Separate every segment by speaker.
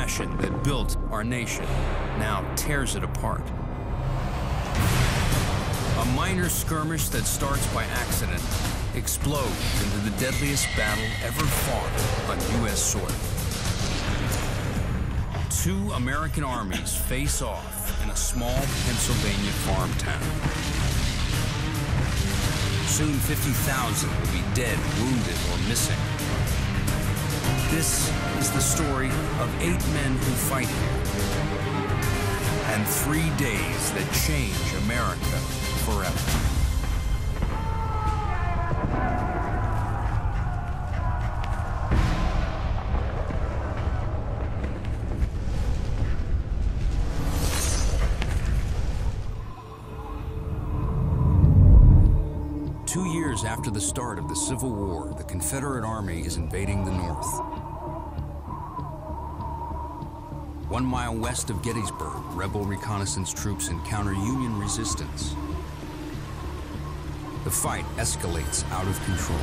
Speaker 1: passion that built our nation now tears it apart. A minor skirmish that starts by accident explodes into the deadliest battle ever fought on U.S. soil. Two American armies face off in a small Pennsylvania farm town. Soon 50,000 will be dead, wounded, or missing. This is the story of 8 men who fight here, and 3 days that change America forever. After the start of the Civil War, the Confederate Army is invading the North. 1 mile west of Gettysburg, rebel reconnaissance troops encounter Union resistance. The fight escalates out of control.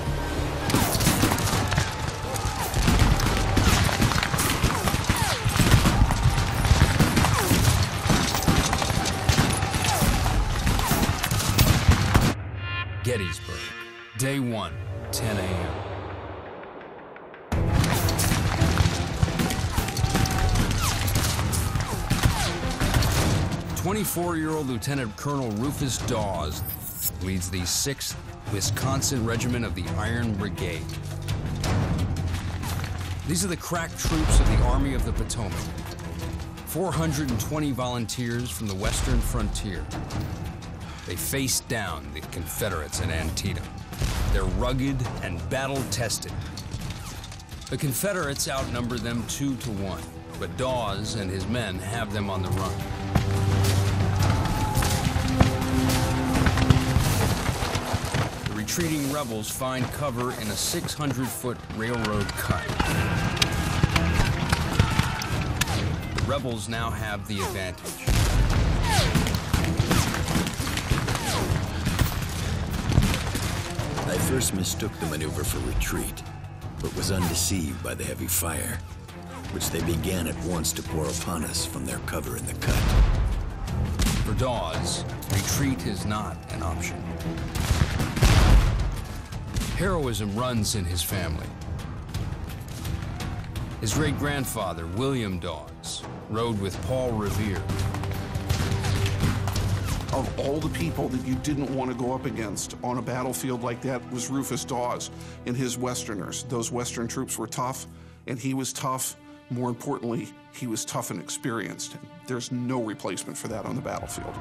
Speaker 1: Gettysburg. Day 1, 10 a.m. "24-year-old Lieutenant Colonel Rufus Dawes leads the 6th Wisconsin Regiment of the Iron Brigade. These are the crack troops of the Army of the Potomac. 420 volunteers from the western frontier. They faced down the Confederates at Antietam. They're rugged and battle-tested. The Confederates outnumber them 2 to 1, but Dawes and his men have them on the run. The retreating rebels find cover in a 600-foot railroad cut. The rebels now have the advantage.
Speaker 2: I first mistook the maneuver for retreat, but was undeceived by the heavy fire, which they began at once to pour upon us from their cover in the cut.
Speaker 1: For Dawes, retreat is not an option. Heroism runs in his family. His great-grandfather, William Dawes, rode with Paul Revere.
Speaker 3: Of all the people that you didn't want to go up against on a battlefield like that was Rufus Dawes and his Westerners. Those Western troops were tough, and he was tough. More importantly, he was tough and experienced. There's no replacement for that on the battlefield.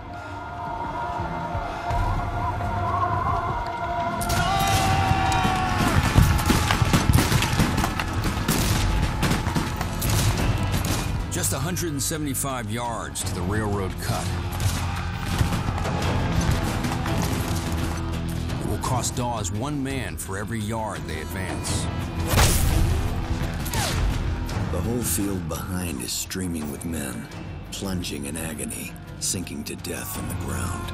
Speaker 1: Just 175 yards to the railroad cut. It will cost Dawes 1 man for every yard they advance.
Speaker 2: The whole field behind is streaming with men, plunging in agony, sinking to death on the ground.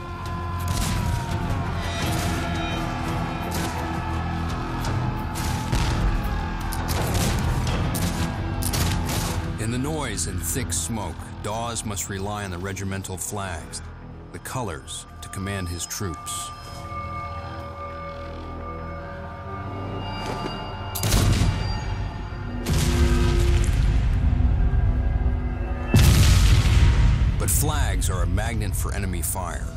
Speaker 1: In the noise and thick smoke, Dawes must rely on the regimental flags, the colors, to command his troops. But flags are a magnet for enemy fire.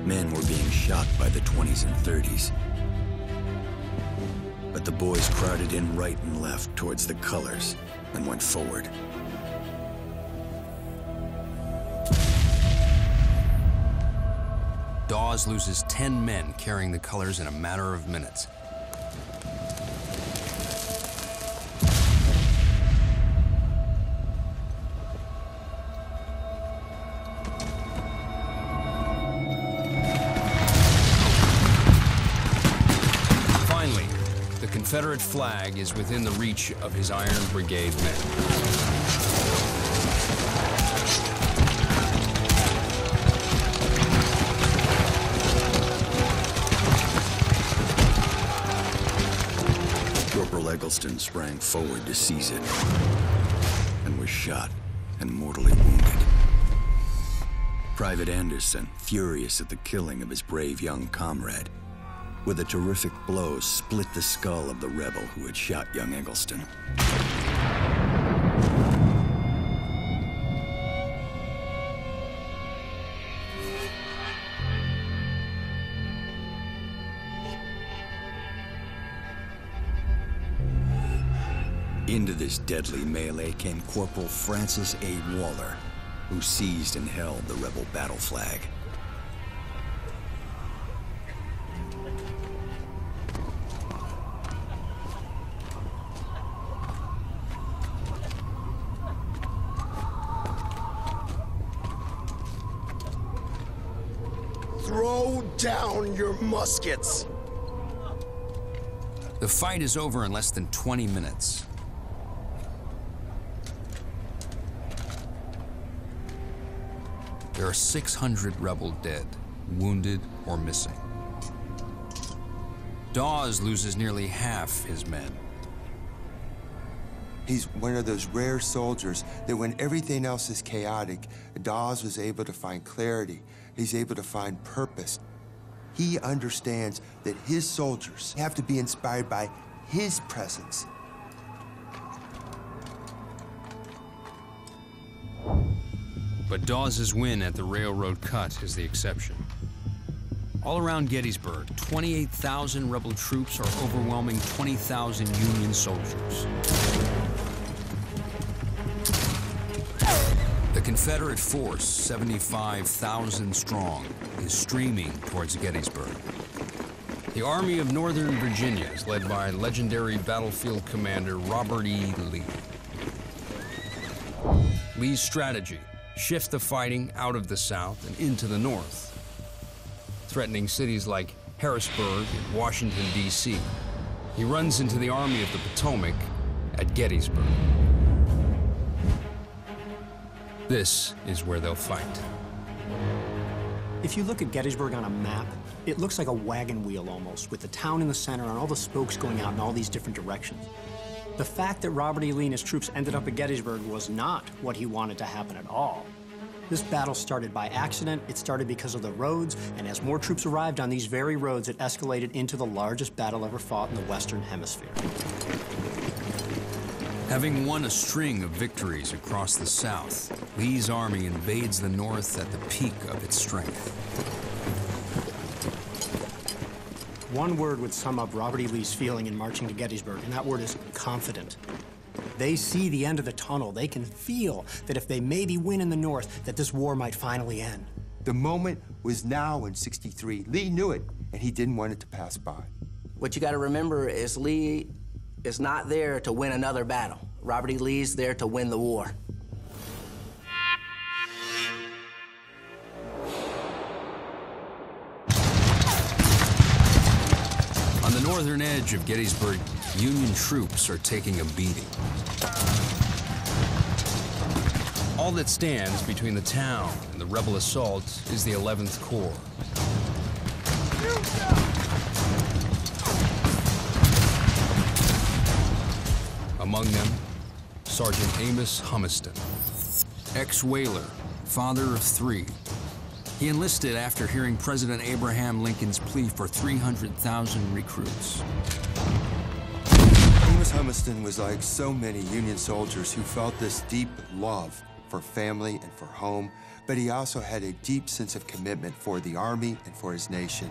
Speaker 2: Men were being shot by the 20s and 30s. But the boys crowded in right and left towards the colors and went forward.
Speaker 1: Dawes loses 10 men carrying the colors in a matter of minutes. Confederate flag is within the reach of his Iron Brigade men.
Speaker 2: Eggleston sprang forward to seize it and was shot and mortally wounded. Private Anderson, furious at the killing of his brave young comrade, with a terrific blow split the skull of the rebel who had shot young Eggleston. Into this deadly melee came Corporal Francis A. Waller, who seized and held the rebel battle flag.
Speaker 4: Throw down your muskets!
Speaker 1: The fight is over in less than 20 minutes. There are 600 rebel dead, wounded, or missing. Dawes loses nearly half his men.
Speaker 5: He's one of those rare soldiers that when everything else is chaotic, Dawes was able to find clarity. He's able to find purpose. He understands that his soldiers have to be inspired by his presence.
Speaker 1: But Dawes' win at the railroad cut is the exception. All around Gettysburg, 28,000 rebel troops are overwhelming 20,000 Union soldiers. The Confederate force, 75,000 strong, is streaming towards Gettysburg. The Army of Northern Virginia is led by legendary battlefield commander Robert E. Lee. Lee's strategy: shift the fighting out of the South and into the North, threatening cities like Harrisburg and Washington, D.C. He runs into the Army of the Potomac at Gettysburg. This is where they'll fight.
Speaker 6: If you look at Gettysburg on a map, it looks like a wagon wheel almost, with the town in the center and all the spokes going out in all these different directions. The fact that Robert E. Lee and his troops ended up at Gettysburg was not what he wanted to happen at all. This battle started by accident, it started because of the roads, and as more troops arrived on these very roads, it escalated into the largest battle ever fought in the Western Hemisphere.
Speaker 1: Having won a string of victories across the South, Lee's army invades the North at the peak of its strength.
Speaker 6: One word would sum up Robert E. Lee's feeling in marching to Gettysburg, and that word is confident. They see the end of the tunnel. They can feel that if they maybe win in the North, that this war might finally end.
Speaker 5: The moment was now in '63. Lee knew it, and he didn't want it to pass by.
Speaker 7: What you got to remember is Lee is not there to win another battle. Robert E. Lee's there to win the war.
Speaker 1: On the northern edge of Gettysburg, Union troops are taking a beating. All that stands between the town and the rebel assault is the 11th Corps. Among them, Sergeant Amos Humiston, ex-whaler, father of 3. He enlisted after hearing President Abraham Lincoln's plea for 300,000 recruits.
Speaker 5: Amos Humiston was like so many Union soldiers who felt this deep love for family and for home, but he also had a deep sense of commitment for the Army and for his nation.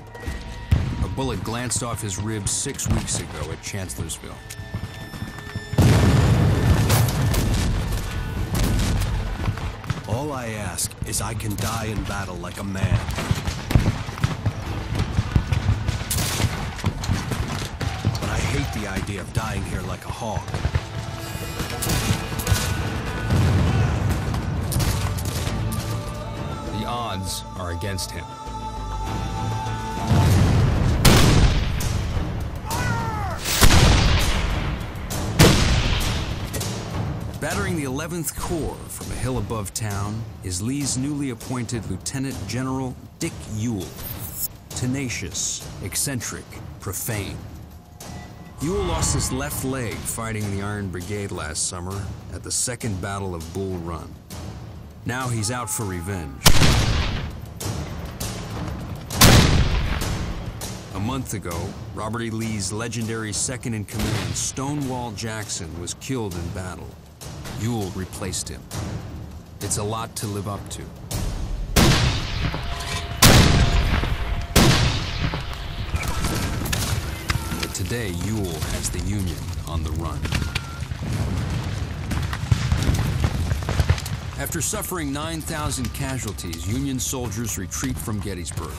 Speaker 1: A bullet glanced off his ribs 6 weeks ago at Chancellorsville.
Speaker 8: All I ask is I can die in battle like a man. But I hate the idea of dying here like a hog.
Speaker 1: The odds are against him. Battering the 11th Corps from a hill above town is Lee's newly appointed Lieutenant General Dick Ewell. Tenacious, eccentric, profane. Ewell lost his left leg fighting the Iron Brigade last summer at the Second Battle of Bull Run. Now he's out for revenge. A month ago, Robert E. Lee's legendary second-in-command, Stonewall Jackson, was killed in battle. Ewell replaced him. It's a lot to live up to. But today, Ewell has the Union on the run. After suffering 9,000 casualties, Union soldiers retreat from Gettysburg.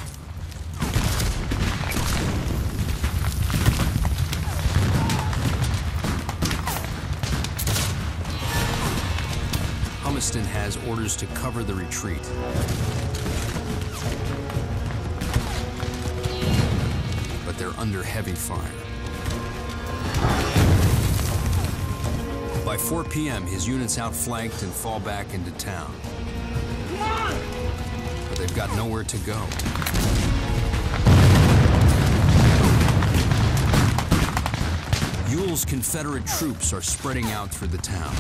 Speaker 1: Humiston has orders to cover the retreat. But they're under heavy fire. By 4 p.m., his units outflanked and fall back into town. But they've got nowhere to go. Ewell's Confederate troops are spreading out through the town.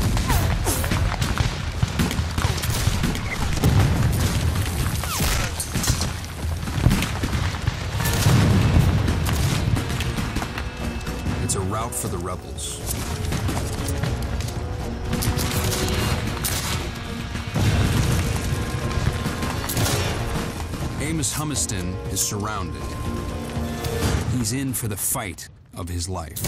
Speaker 1: It's a rout for the rebels. Amos Humiston is surrounded. He's in for the fight of his life.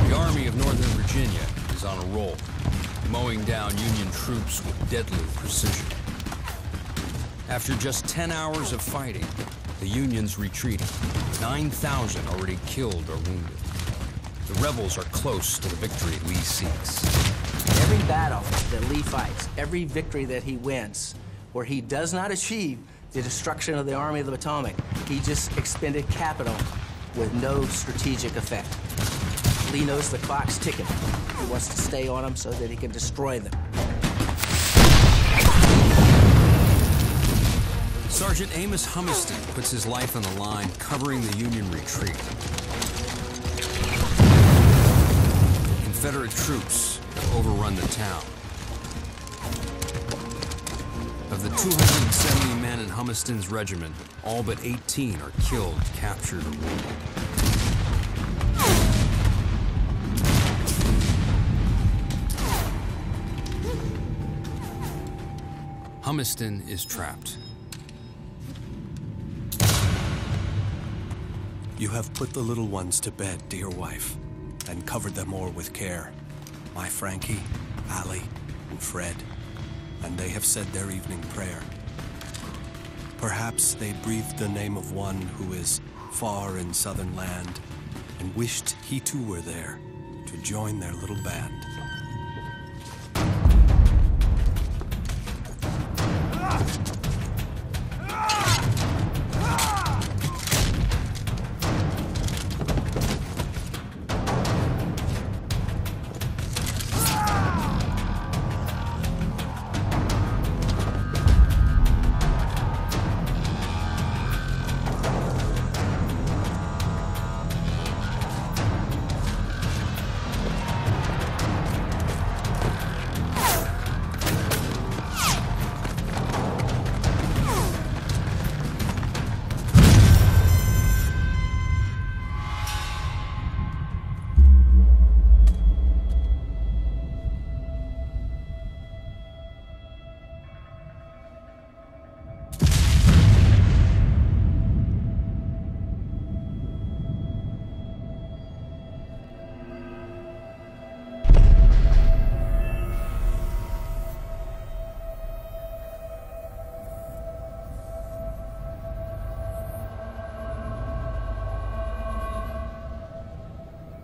Speaker 1: The Army of Northern Virginia is on a roll, mowing down Union troops with deadly precision. After just 10 hours of fighting, the Union's retreating. 9,000 already killed or wounded. The rebels are close to the victory Lee seeks.
Speaker 7: Every battle that Lee fights, every victory that he wins, where he does not achieve the destruction of the Army of the Potomac, he just expended capital with no strategic effect. Lee knows the clock's ticking. He wants to stay on them so that he can destroy them.
Speaker 1: Sergeant Amos Humiston puts his life on the line covering the Union retreat. Confederate troops have overrun the town. Of the 270 men in Humiston's regiment, all but 18 are killed, captured, or wounded. Humiston is trapped.
Speaker 8: You have put the little ones to bed, dear wife, and covered them o'er with care. My Frankie, Allie, and Fred, and they have said their evening prayer. Perhaps they breathed the name of one who is far in southern land, and wished he too were there to join their little band.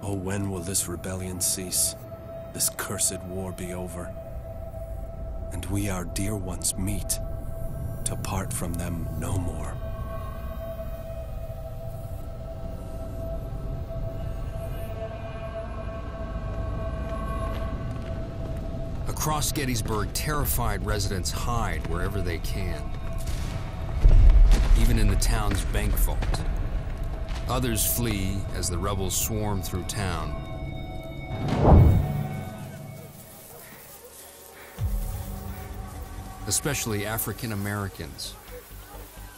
Speaker 8: Oh, when will this rebellion cease? This cursed war be over? and we our dear ones meet, to part from them no more.
Speaker 1: Across Gettysburg, terrified residents hide wherever they can, even in the town's bank vault. Others flee as the rebels swarm through town. Especially African Americans,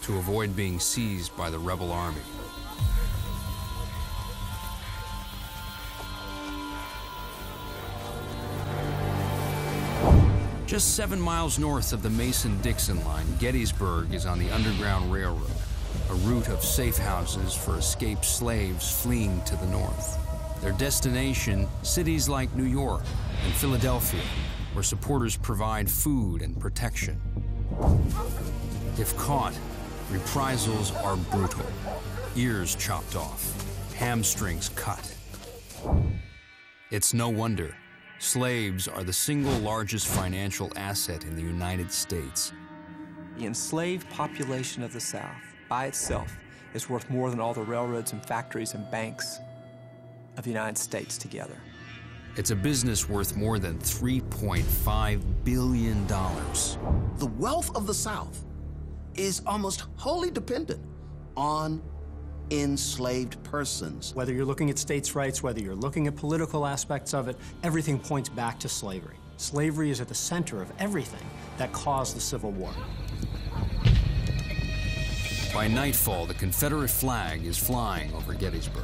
Speaker 1: to avoid being seized by the rebel army. Just 7 miles north of the Mason-Dixon line, Gettysburg is on the Underground Railroad, a route of safe houses for escaped slaves fleeing to the north. Their destination, cities like New York and Philadelphia, where supporters provide food and protection. If caught, reprisals are brutal. Ears chopped off, hamstrings cut. It's no wonder slaves are the single largest financial asset in the United States.
Speaker 9: The enslaved population of the South, by itself, is worth more than all the railroads and factories and banks of the United States together.
Speaker 1: It's a business worth more than $3.5 billion.
Speaker 4: The wealth of the South is almost wholly dependent on enslaved persons.
Speaker 6: Whether you're looking at states' rights, whether you're looking at political aspects of it, everything points back to slavery. Slavery is at the center of everything that caused the Civil War.
Speaker 1: By nightfall, the Confederate flag is flying over Gettysburg.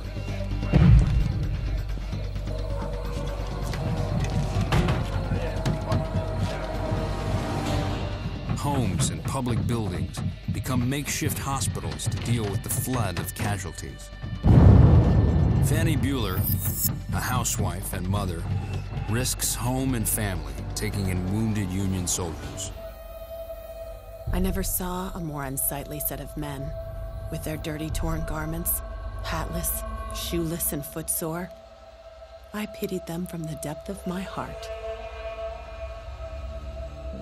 Speaker 1: Homes and public buildings become makeshift hospitals to deal with the flood of casualties. Fannie Bueller, a housewife and mother, risks home and family taking in wounded Union soldiers.
Speaker 10: I never saw a more unsightly set of men, with their dirty, torn garments, hatless, shoeless, and footsore. I pitied them from the depth of my heart.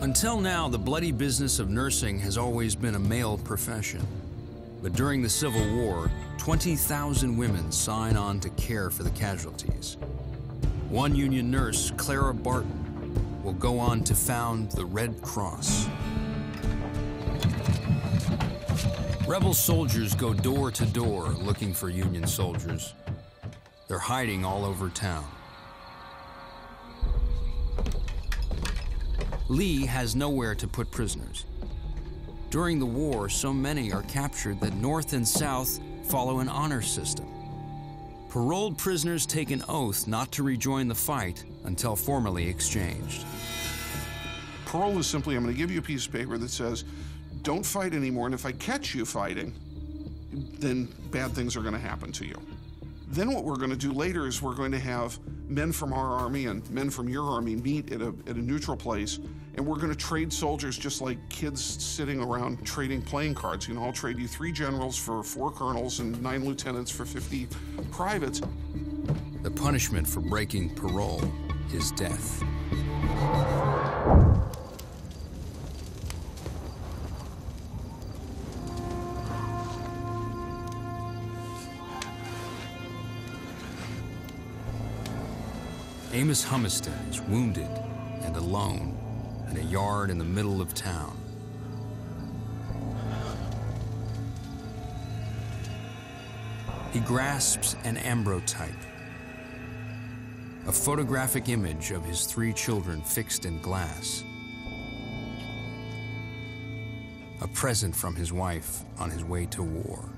Speaker 1: Until now, the bloody business of nursing has always been a male profession. But during the Civil War, 20,000 women sign on to care for the casualties. One Union nurse, Clara Barton, will go on to found the Red Cross. Rebel soldiers go door to door looking for Union soldiers. They're hiding all over town. Lee has nowhere to put prisoners. During the war, so many are captured that North and South follow an honor system. Paroled prisoners take an oath not to rejoin the fight until formally exchanged.
Speaker 3: Parole is simply, I'm going to give you a piece of paper that says, don't fight anymore, and if I catch you fighting, then bad things are going to happen to you. Then what we're going to do later is we're going to have men from our army and men from your army meet at a neutral place, and we're going to trade soldiers just like kids sitting around trading playing cards. You know, I'll trade you 3 generals for 4 colonels and 9 lieutenants for 50 privates.
Speaker 1: The punishment for breaking parole is death. Amos Humiston is wounded and alone in a yard in the middle of town. He grasps an ambrotype, a photographic image of his 3 children fixed in glass, a present from his wife on his way to war.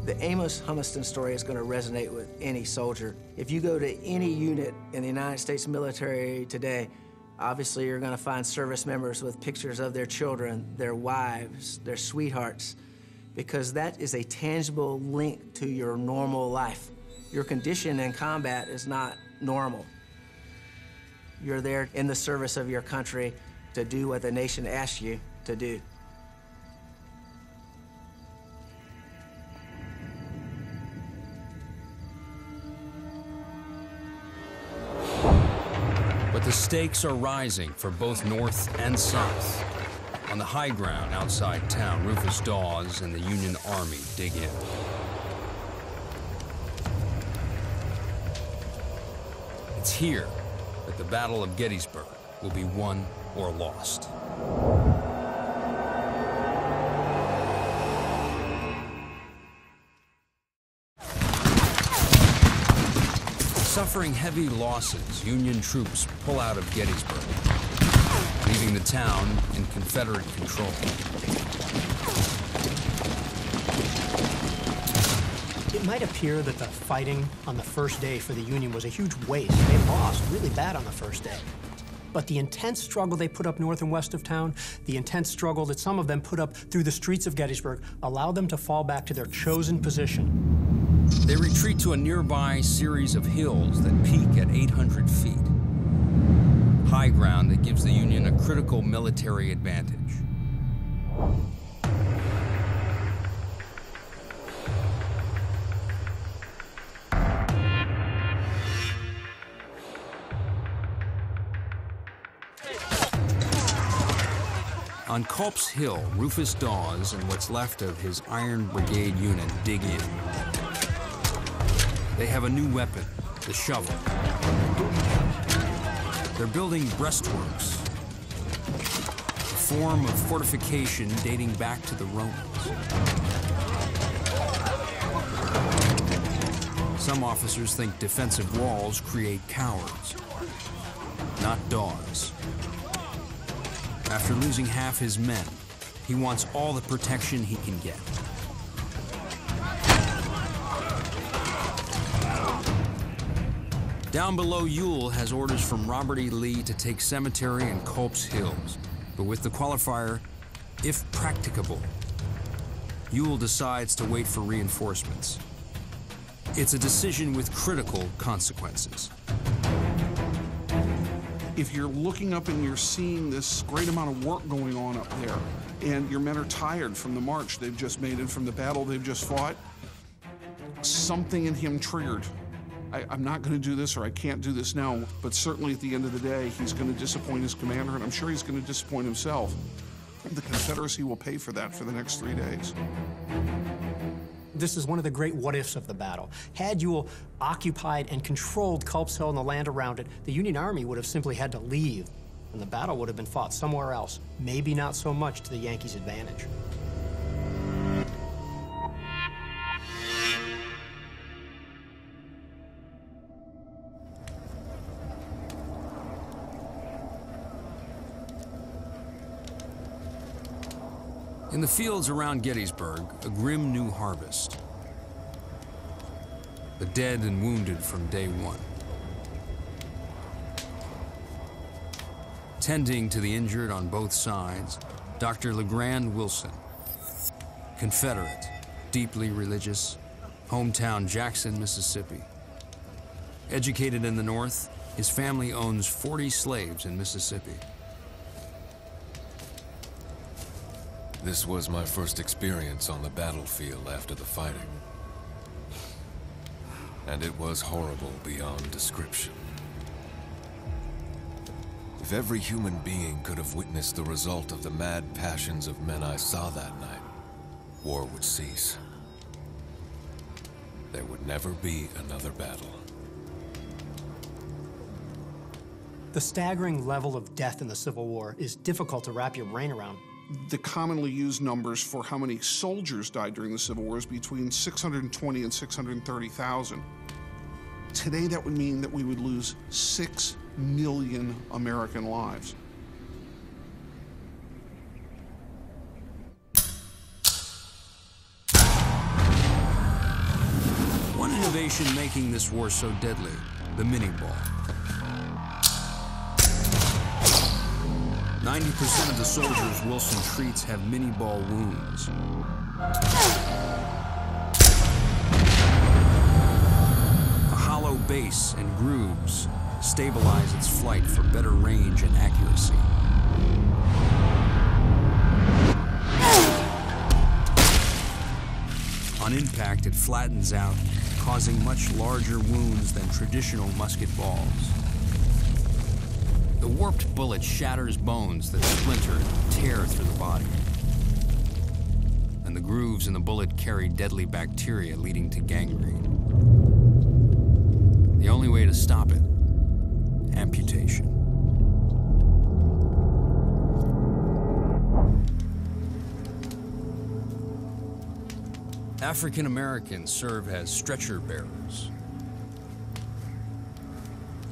Speaker 7: The Amos Humiston story is going to resonate with any soldier. If you go to any unit in the United States military today, obviously you're going to find service members with pictures of their children, their wives, their sweethearts, because that is a tangible link to your normal life. Your condition in combat is not normal. You're there in the service of your country to do what the nation asks you to do.
Speaker 1: The stakes are rising for both North and South. On the high ground outside town, Rufus Dawes and the Union Army dig in. It's here that the Battle of Gettysburg will be won or lost. Suffering heavy losses, Union troops pull out of Gettysburg, leaving the town in Confederate control.
Speaker 6: It might appear that the fighting on the first day for the Union was a huge waste. They lost really bad on the first day. But the intense struggle they put up north and west of town, the intense struggle that some of them put up through the streets of Gettysburg, allowed them to fall back to their chosen position.
Speaker 1: They retreat to a nearby series of hills that peak at 800 feet. High ground that gives the Union a critical military advantage. On Culp's Hill, Rufus Dawes and what's left of his Iron Brigade unit dig in. They have a new weapon, the shovel. They're building breastworks, a form of fortification dating back to the Romans. Some officers think defensive walls create cowards, not Dawes. After losing half his men, he wants all the protection he can get. Down below, Ewell has orders from Robert E. Lee to take Cemetery and Culp's Hills, but with the qualifier, if practicable. Ewell decides to wait for reinforcements. It's a decision with critical consequences.
Speaker 3: If you're looking up and you're seeing this great amount of work going on up there, and your men are tired from the march they've just made and from the battle they've just fought, something in him triggered. I'm not going to do this, or I can't do this now, but certainly at the end of the day, he's going to disappoint his commander, and I'm sure he's going to disappoint himself. The Confederacy will pay for that for the next 3 days.
Speaker 6: This is one of the great what-ifs of the battle. Had Ewell occupied and controlled Culp's Hill and the land around it, the Union Army would have simply had to leave, and the battle would have been fought somewhere else, maybe not so much to the Yankees' advantage.
Speaker 1: In the fields around Gettysburg, a grim new harvest. The dead and wounded from day one. Tending to the injured on both sides, Dr. LeGrand Wilson, Confederate, deeply religious, hometown Jackson, Mississippi. Educated in the North, his family owns 40 slaves in Mississippi.
Speaker 11: This was my first experience on the battlefield after the fighting. And it was horrible beyond description. If every human being could have witnessed the result of the mad passions of men I saw that night, war would cease. There would never be another battle.
Speaker 6: The staggering level of death in the Civil War is difficult to wrap your brain around.
Speaker 3: The commonly used numbers for how many soldiers died during the Civil War is between 620 and 630,000. Today, that would mean that we would lose 6 million American lives.
Speaker 1: One innovation making this war so deadly, the mini ball. 90% of the soldiers Wilson treats have mini ball wounds. A hollow base and grooves stabilize its flight for better range and accuracy. On impact, it flattens out, causing much larger wounds than traditional musket balls. The warped bullet shatters bones that splinter and tear through the body. And the grooves in the bullet carry deadly bacteria leading to gangrene. The only way to stop it, amputation. African Americans serve as stretcher bearers.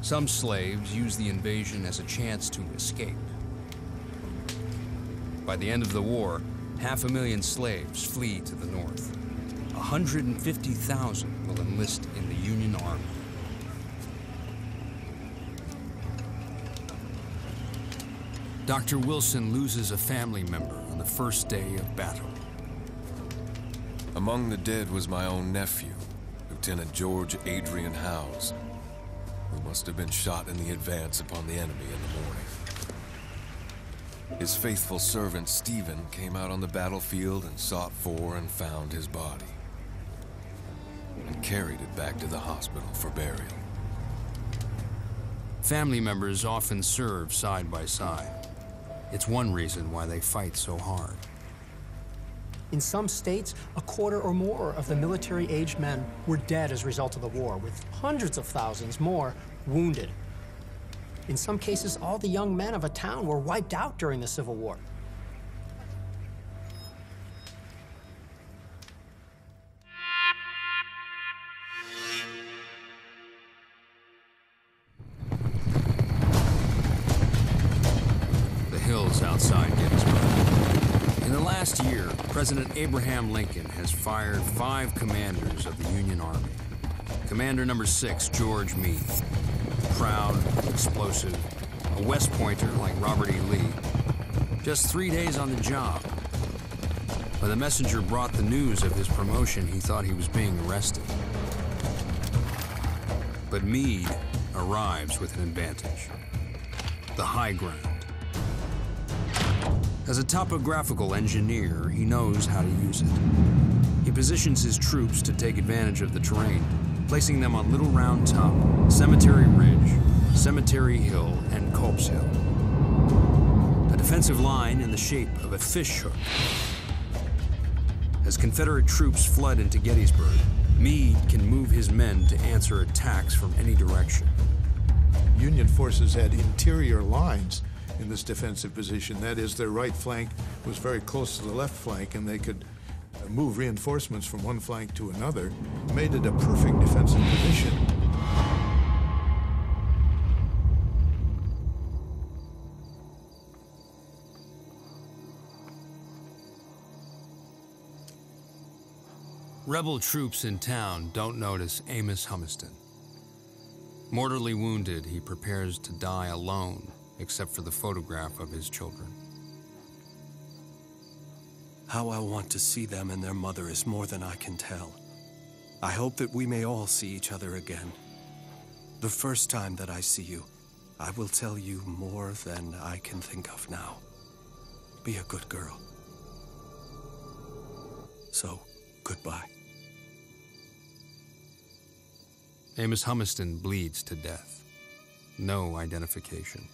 Speaker 1: Some slaves use the invasion as a chance to escape. By the end of the war, 500,000 slaves flee to the north. 150,000 will enlist in the Union Army. Dr. Wilson loses a family member on the first day of battle.
Speaker 11: Among the dead was my own nephew, Lieutenant George Adrian Howes, who must have been shot in the advance upon the enemy in the morning. His faithful servant Stephen came out on the battlefield and sought for and found his body, and carried it back to the hospital for burial.
Speaker 1: Family members often serve side by side. It's one reason why they fight so hard.
Speaker 6: In some states, a quarter or more of the military-aged men were dead as a result of the war, with hundreds of thousands more wounded. In some cases, all the young men of a town were wiped out during the Civil War.
Speaker 1: The hills outside Gettysburg. In the last year, President Abraham Lincoln has fired 5 commanders of the Union Army. Commander number 6, George Meade. Proud, explosive, a West Pointer like Robert E. Lee. Just 3 days on the job. When the messenger brought the news of his promotion, he thought he was being arrested. But Meade arrives with an advantage: the high ground. As a topographical engineer, he knows how to use it. He positions his troops to take advantage of the terrain, placing them on Little Round Top, Cemetery Ridge, Cemetery Hill, and Culp's Hill. A defensive line in the shape of a fish hook. As Confederate troops flood into Gettysburg, Meade can move his men to answer attacks from any direction.
Speaker 12: Union forces had interior lines in this defensive position. That is, their right flank was very close to the left flank, and they could move reinforcements from one flank to another, made it a perfect defensive position.
Speaker 1: Rebel troops in town don't notice Amos Humiston. Mortally wounded, he prepares to die alone, except for the photograph of his children.
Speaker 8: How I want to see them and their mother is more than I can tell. I hope that we may all see each other again. The first time that I see you, I will tell you more than I can think of now. Be a good girl. So, goodbye.
Speaker 1: Amos Humiston bleeds to death. No identification.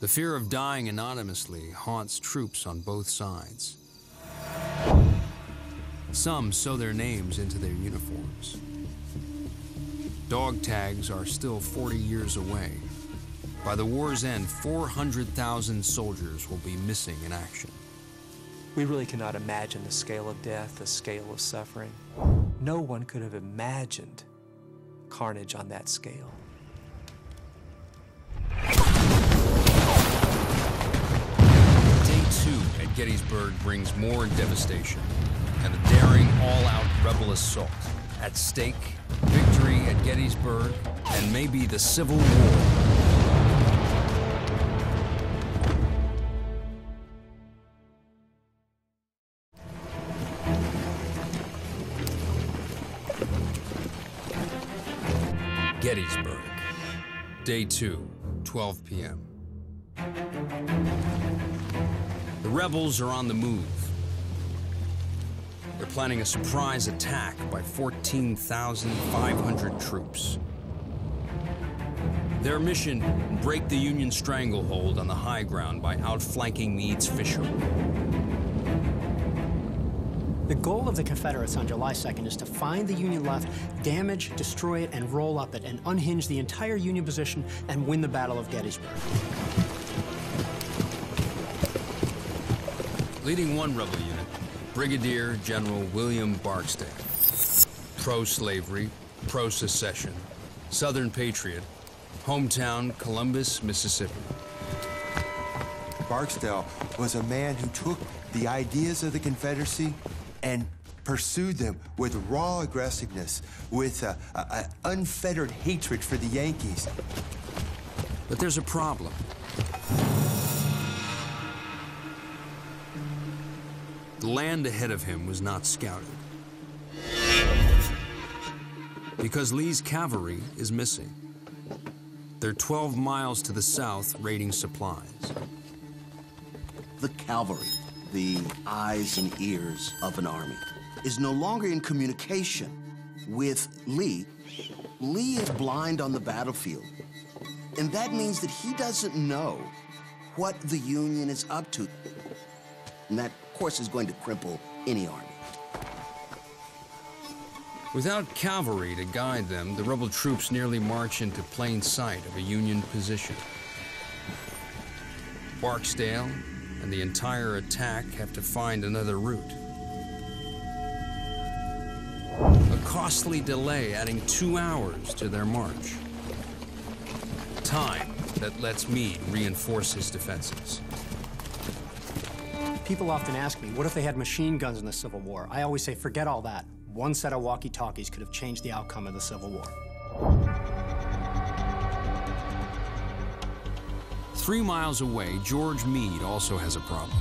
Speaker 1: The fear of dying anonymously haunts troops on both sides. Some sew their names into their uniforms. Dog tags are still 40 years away. By the war's end, 400,000 soldiers will be missing in action.
Speaker 9: We really cannot imagine the scale of death, the scale of suffering. No one could have imagined carnage on that scale.
Speaker 1: Day 2 at Gettysburg brings more devastation and a daring all-out rebel assault. At stake, victory at Gettysburg and maybe the Civil War. Gettysburg, Day 2, 12 p.m. The rebels are on the move. They're planning a surprise attack by 14,500 troops. Their mission, break the Union stranglehold on the high ground by outflanking Meade's fish hook.
Speaker 6: The goal of the Confederates on July 2nd is to find the Union left, damage, destroy it, and roll up it, and unhinge the entire Union position and win the Battle of Gettysburg.
Speaker 1: Leading one rebel unit, Brigadier General William Barksdale. Pro-slavery, pro-secession, Southern patriot, hometown Columbus, Mississippi.
Speaker 5: Barksdale was a man who took the ideas of the Confederacy and pursued them with raw aggressiveness, with an unfettered hatred for the Yankees.
Speaker 1: But there's a problem. The land ahead of him was not scouted. Because Lee's cavalry is missing. They're 12 miles to the south raiding supplies.
Speaker 4: The cavalry, the eyes and ears of an army, is no longer in communication with Lee. Lee is blind on the battlefield. And that means that he doesn't know what the Union is up to. And that, of course, is going to cripple any army.
Speaker 1: Without cavalry to guide them, the rebel troops nearly march into plain sight of a Union position. Barksdale and the entire attack have to find another route. A costly delay adding 2 hours to their march. Time that lets Meade reinforce his defenses.
Speaker 6: People often ask me, what if they had machine guns in the Civil War? I always say, forget all that. One set of walkie-talkies could have changed the outcome of the Civil War.
Speaker 1: 3 miles away, George Meade also has a problem.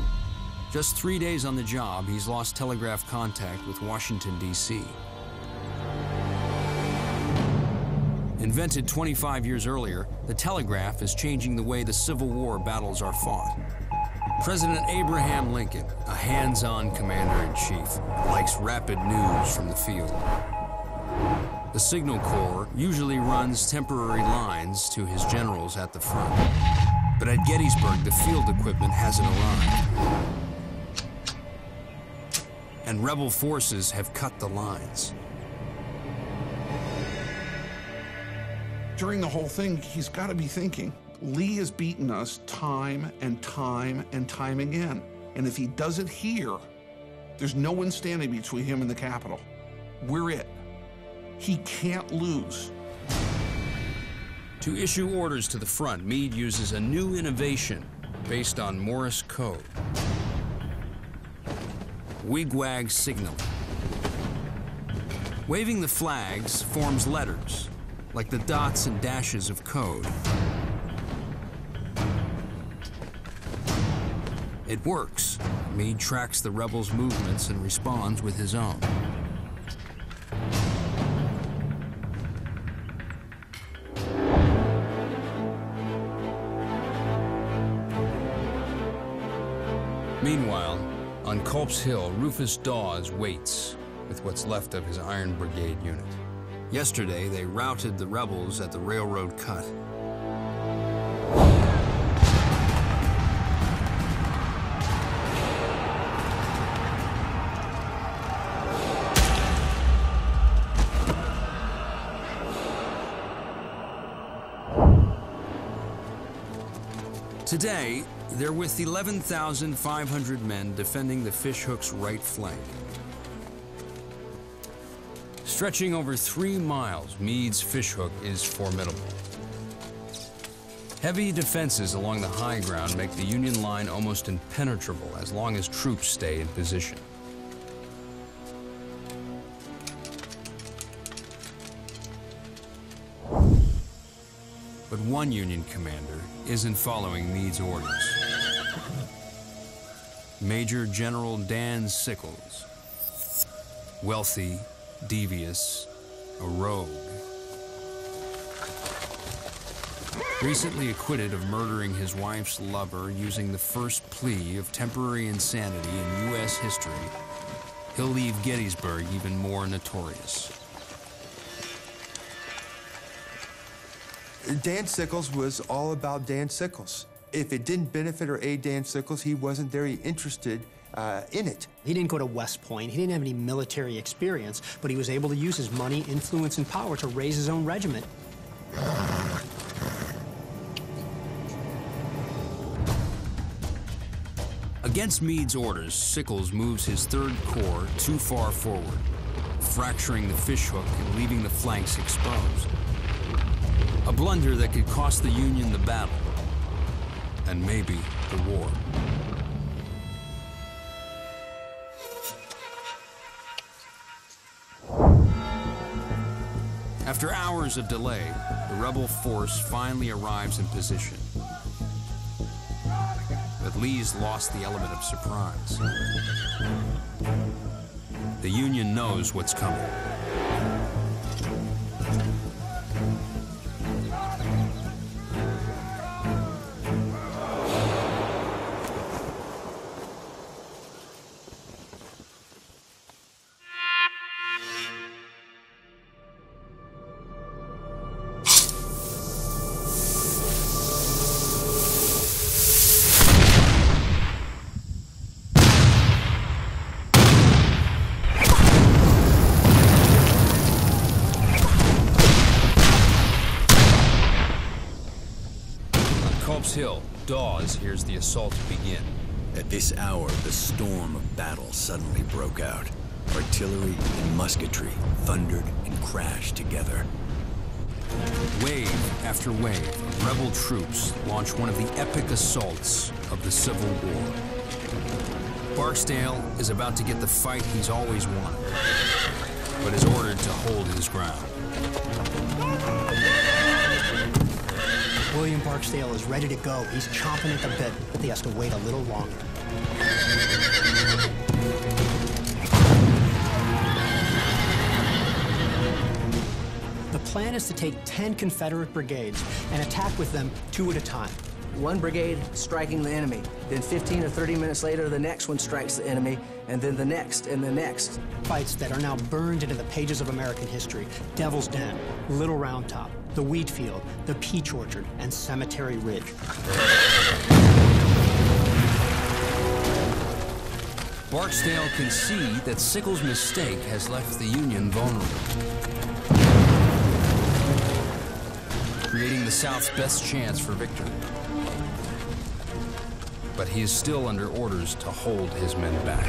Speaker 1: Just 3 days on the job, he's lost telegraph contact with Washington, D.C. Invented 25 years earlier, the telegraph is changing the way the Civil War battles are fought. President Abraham Lincoln, a hands-on commander-in-chief, likes rapid news from the field. The Signal Corps usually runs temporary lines to his generals at the front. But at Gettysburg, the field equipment hasn't arrived. And rebel forces have cut the lines.
Speaker 3: During the whole thing, he's got to be thinking, Lee has beaten us time and time and time again. And if he does it here, there's no one standing between him and the Capitol. We're it. He can't lose.
Speaker 1: To issue orders to the front, Meade uses a new innovation based on Morse code. Wigwag signaling. Waving the flags forms letters, like the dots and dashes of code. It works. Meade tracks the rebels' movements and responds with his own. Meanwhile, on Culp's Hill, Rufus Dawes waits with what's left of his Iron Brigade unit. Yesterday, they routed the rebels at the railroad cut. Today, they're with 11,500 men defending the fishhook's right flank. Stretching over 3 miles, Meade's fishhook is formidable. Heavy defenses along the high ground make the Union line almost impenetrable as long as troops stay in position. But one Union commander isn't following Meade's orders. Major General Dan Sickles. Wealthy, devious, a rogue. Recently acquitted of murdering his wife's lover using the first plea of temporary insanity in U.S. history, he'll leave Gettysburg even more notorious.
Speaker 5: Dan Sickles was all about Dan Sickles. If it didn't benefit or aid Dan Sickles, he wasn't very interested in it.
Speaker 6: He didn't go to West Point. He didn't have any military experience, but he was able to use his money, influence, and power to raise his own regiment.
Speaker 1: Against Meade's orders, Sickles moves his 3rd Corps too far forward, fracturing the fishhook and leaving the flanks exposed. A blunder that could cost the Union the battle, and maybe the war. After hours of delay, the rebel force finally arrives in position. But Lee's lost the element of surprise. The Union knows what's coming. Hill, Dawes hears the assault begin.
Speaker 2: At this hour, the storm of battle suddenly broke out. Artillery and musketry thundered and crashed together.
Speaker 1: Wave after wave, rebel troops launch one of the epic assaults of the Civil War. Barksdale is about to get the fight he's always wanted, but is ordered to hold his ground.
Speaker 6: William Barksdale is ready to go. He's chomping at the bit, but he has to wait a little longer. The plan is to take 10 Confederate brigades and attack with them 2 at a time.
Speaker 7: One brigade striking the enemy, then 15 or 30 minutes later, the next one strikes the enemy, and then the next and the next.
Speaker 6: Fights that are now burned into the pages of American history. Devil's Den, Little Round Top, the Wheat Field, the Peach Orchard, and Cemetery Ridge.
Speaker 1: Barksdale can see that Sickles' mistake has left the Union vulnerable, creating the South's best chance for victory. But he is still under orders to hold his men back.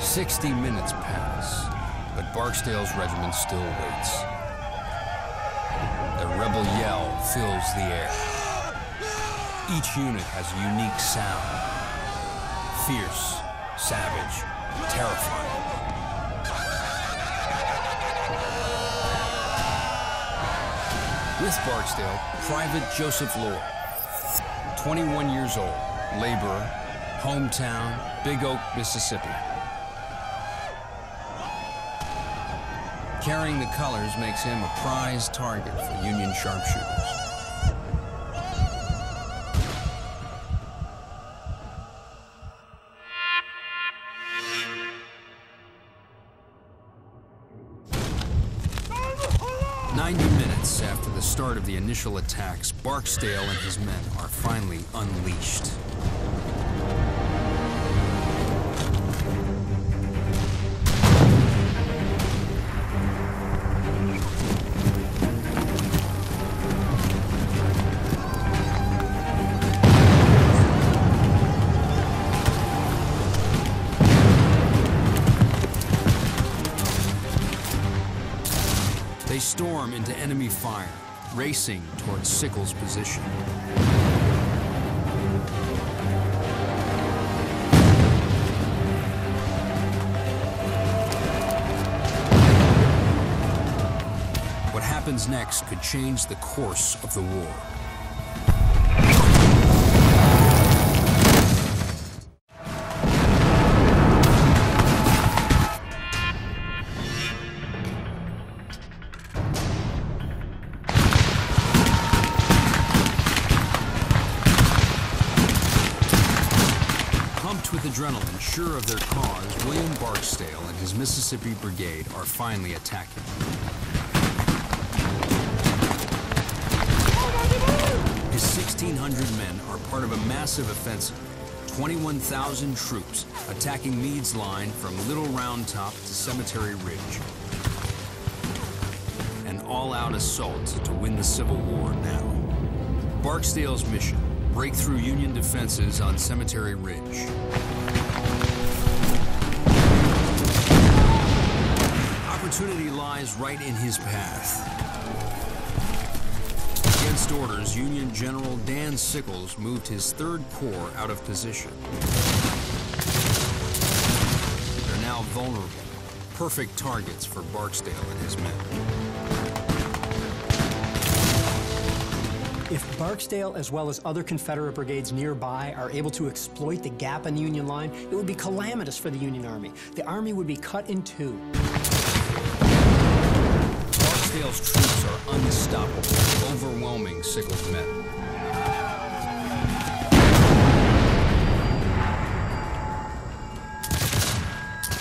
Speaker 1: "60 minutes pass, but Barksdale's regiment still waits. The rebel yell fills the air. Each unit has a unique sound. Fierce, savage, terrifying. With Barksdale, Private Joseph Lord, 21 years old, laborer, hometown, Big Oak, Mississippi. Carrying the colors makes him a prized target for Union sharpshooters. After the start of the initial attacks, Barksdale and his men are finally unleashed. They storm into enemy fire, racing towards Sickles' position. What happens next could change the course of the war. with adrenaline, sure of their cause, William Barksdale and his Mississippi Brigade are finally attacking. His 1,600 men are part of a massive offensive. 21,000 troops attacking Meade's line from Little Round Top to Cemetery Ridge. An all-out assault to win the Civil War now. Barksdale's mission: break through Union defenses on Cemetery Ridge. Opportunity lies right in his path. Against orders, Union General Dan Sickles moved his 3rd Corps out of position. They're now vulnerable, perfect targets for Barksdale and his men.
Speaker 6: If Barksdale, as well as other Confederate brigades nearby, are able to exploit the gap in the Union line, it would be calamitous for the Union Army. The Army would be cut in two.
Speaker 1: Barksdale's troops are unstoppable, overwhelming Sickles' men.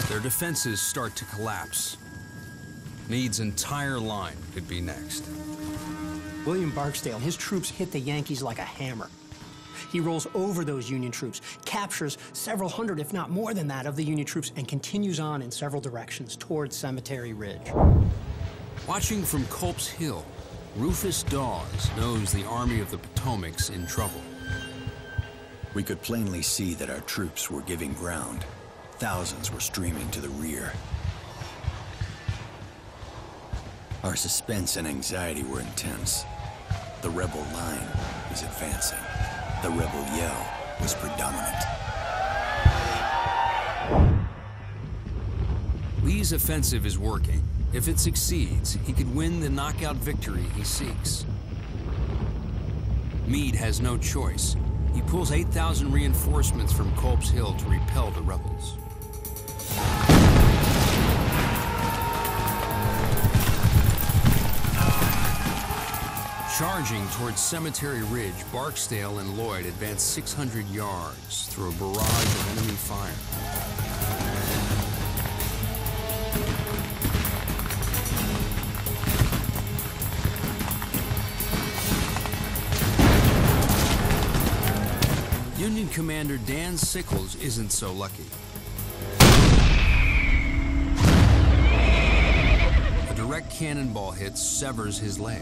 Speaker 1: Their defenses start to collapse. Meade's entire line could be next.
Speaker 6: William Barksdale and his troops hit the Yankees like a hammer. He rolls over those Union troops, captures several hundred, if not more than that, of the Union troops, and continues on in several directions towards Cemetery Ridge.
Speaker 1: Watching from Culp's Hill, Rufus Dawes knows the Army of the Potomac's in trouble.
Speaker 2: We could plainly see that our troops were giving ground. Thousands were streaming to the rear. Our suspense and anxiety were intense. The rebel line was advancing. The rebel yell was predominant.
Speaker 1: Lee's offensive is working. If it succeeds, he could win the knockout victory he seeks. Meade has no choice. He pulls 8,000 reinforcements from Culp's Hill to repel the rebels. Charging towards Cemetery Ridge, Barksdale and Lloyd advance 600 yards through a barrage of enemy fire. Union Commander Dan Sickles isn't so lucky. A direct cannonball hit severs his leg.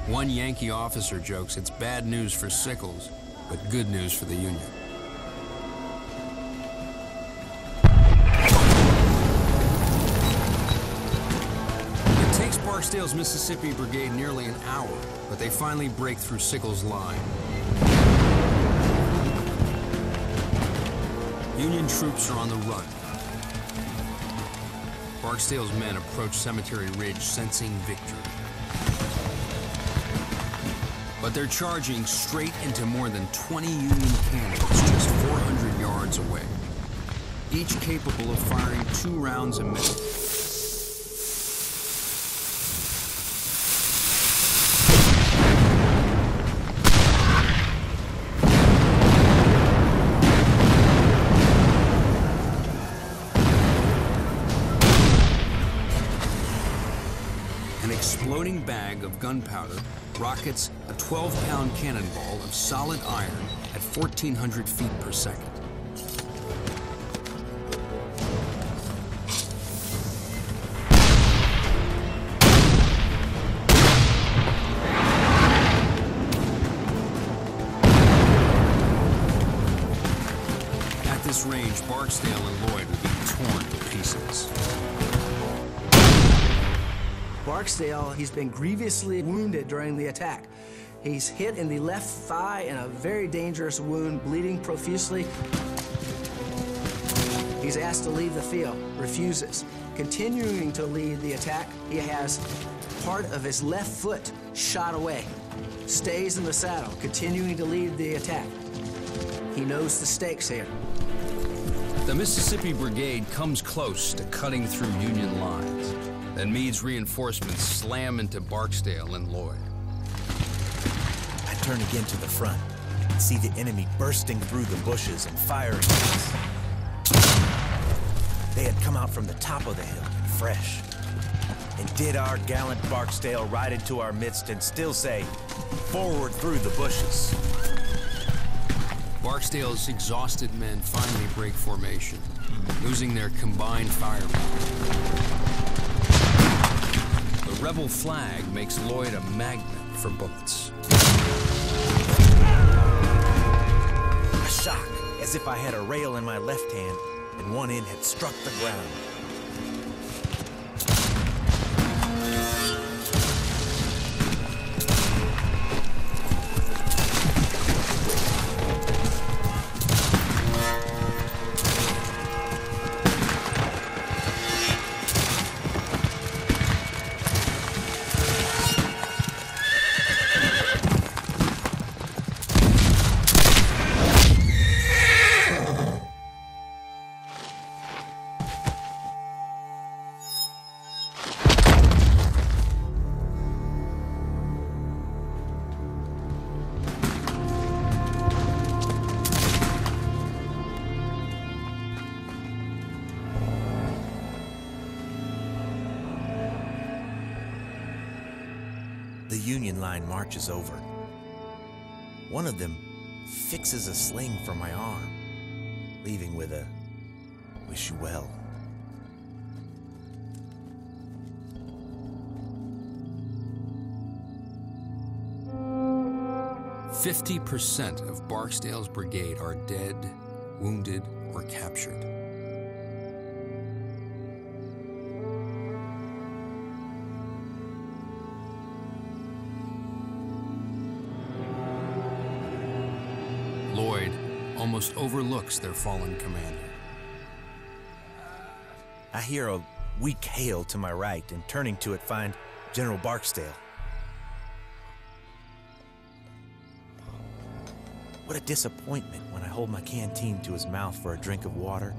Speaker 1: One Yankee officer jokes it's bad news for Sickles, but good news for the Union. It takes Barksdale's Mississippi Brigade nearly an hour, but they finally break through Sickles' line. Union troops are on the run. Barksdale's men approach Cemetery Ridge, sensing victory. But they're charging straight into more than 20 Union cannons just 400 yards away, each capable of firing 2 rounds a minute. An exploding bag of gunpowder rockets a 12-pound cannonball of solid iron at 1,400 feet per second. At this range, Barksdale and Lloyd will be torn to pieces.
Speaker 7: Barksdale, he's been grievously wounded during the attack. He's hit in the left thigh in a very dangerous wound, bleeding profusely. He's asked to leave the field, refuses. Continuing to lead the attack, he has part of his left foot shot away. Stays in the saddle, continuing to lead the attack. He knows the stakes here.
Speaker 1: The Mississippi Brigade comes close to cutting through Union lines. Then Meade's reinforcements slam into Barksdale and Lloyd.
Speaker 13: I turn again to the front and see the enemy bursting through the bushes and firing at us. They had come out from the top of the hill, fresh. And did our gallant Barksdale ride into our midst and still say, "Forward through the bushes."
Speaker 1: Barksdale's exhausted men finally break formation, losing their combined firepower. The rebel flag makes Lloyd a magnet for bullets.
Speaker 13: A shock, as if I had a rail in my left hand and one end had struck the ground. The Union line marches over. One of them fixes a sling for my arm, leaving with a "Wish you well."
Speaker 1: 50% of Barksdale's brigade are dead, wounded, or captured. Lloyd almost overlooks their fallen commander.
Speaker 13: I hear a weak hail to my right, and turning to it, find General Barksdale. What a disappointment when I hold my canteen to his mouth for a drink of water.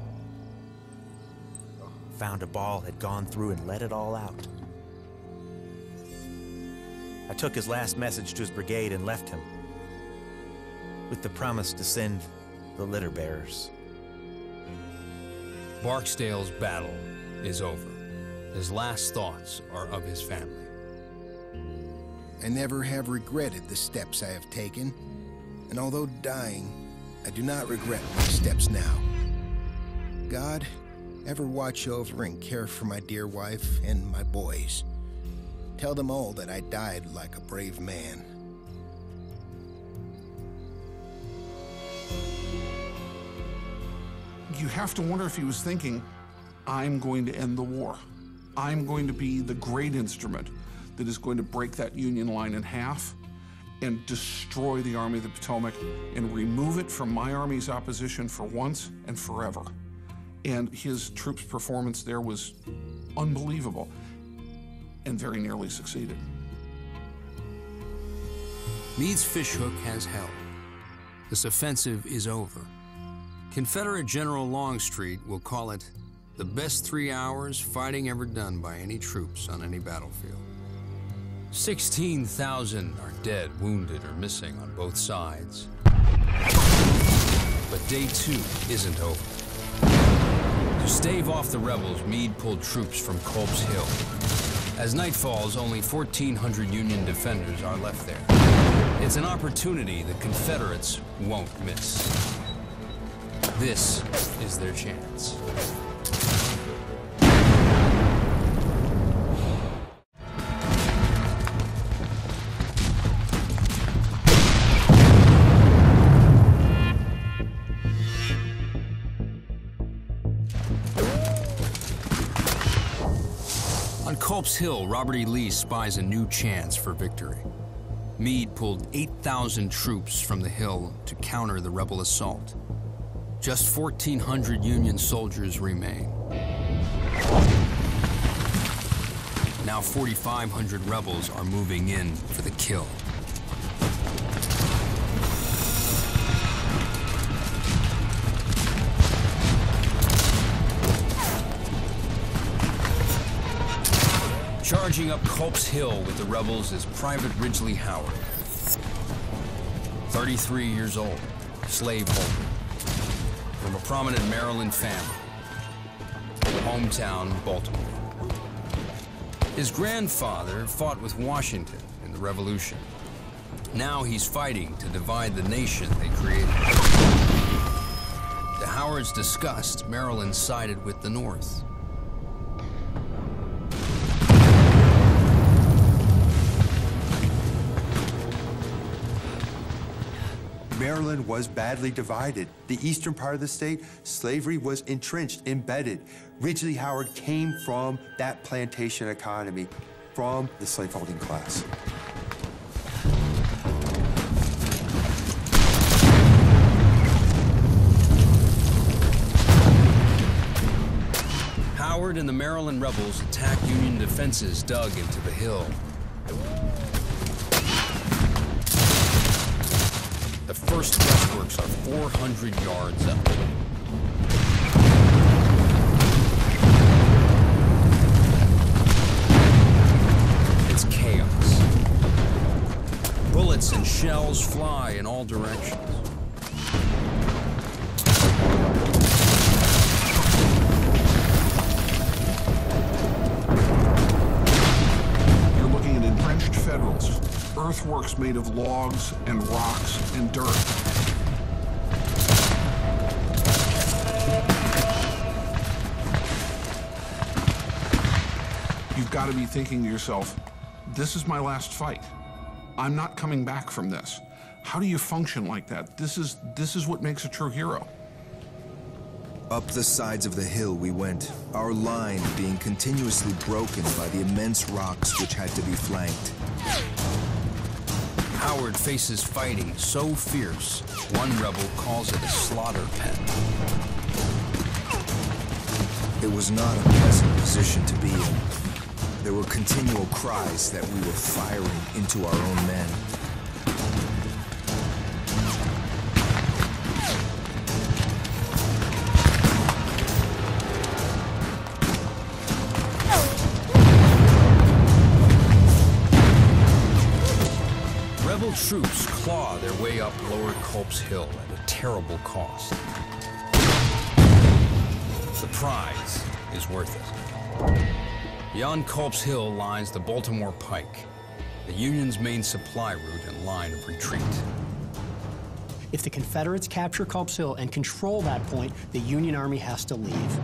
Speaker 13: Found a ball had gone through and let it all out. I took his last message to his brigade and left him, with the promise to send the litter bearers.
Speaker 1: Barksdale's battle is over. His last thoughts are of his family.
Speaker 14: I never have regretted the steps I have taken, and although dying, I do not regret my steps now. God, ever watch over and care for my dear wife and my boys. Tell them all that I died like a brave man.
Speaker 3: You have to wonder if he was thinking, I'm going to end the war. I'm going to be the great instrument that is going to break that Union line in half and destroy the Army of the Potomac and remove it from my army's opposition for once and forever. And his troops' performance there was unbelievable and very nearly succeeded.
Speaker 1: Meade's fishhook has held. This offensive is over. Confederate General Longstreet will call it the best 3 hours fighting ever done by any troops on any battlefield. 16,000 are dead, wounded, or missing on both sides. But day 2 isn't over. To stave off the rebels, Meade pulled troops from Culp's Hill. As night falls, only 1,400 Union defenders are left there. It's an opportunity the Confederates won't miss. This is their chance. On Culp's Hill, Robert E. Lee spies a new chance for victory. Meade pulled 8,000 troops from the hill to counter the rebel assault. Just 1,400 Union soldiers remain. Now 4,500 rebels are moving in for the kill. Charging up Culp's Hill with the rebels is Private Ridgely Howard. 33 years old, slaveholder, from a prominent Maryland family. Hometown, Baltimore. His grandfather fought with Washington in the Revolution. Now he's fighting to divide the nation they created. To Howard's disgust, Maryland sided with the North.
Speaker 5: Maryland was badly divided. The eastern part of the state, slavery was entrenched, embedded. Ridgely Howard came from that plantation economy, from the slaveholding class.
Speaker 1: Howard and the Maryland rebels attacked Union defenses dug into the hill. The first breastworks are 400 yards up. It's chaos. Bullets and shells fly in all directions.
Speaker 3: You're looking at entrenched Federals. Earthworks made of logs and rocks and dirt. You've got to be thinking to yourself, this is my last fight. I'm not coming back from this. How do you function like that? This is what makes a true hero.
Speaker 15: Up the sides of the hill we went, our line being continuously broken by the immense rocks which had to be flanked.
Speaker 1: Howard faces fighting so fierce, one rebel calls it a slaughter pen.
Speaker 15: It was not a pleasant position to be in. There were continual cries that we were firing into our own men.
Speaker 1: Rebel troops claw their way up Lower Culp's Hill at a terrible cost. The prize is worth it. Beyond Culp's Hill lies the Baltimore Pike, the Union's main supply route and line of retreat.
Speaker 6: If the Confederates capture Culp's Hill and control that point, the Union Army has to leave.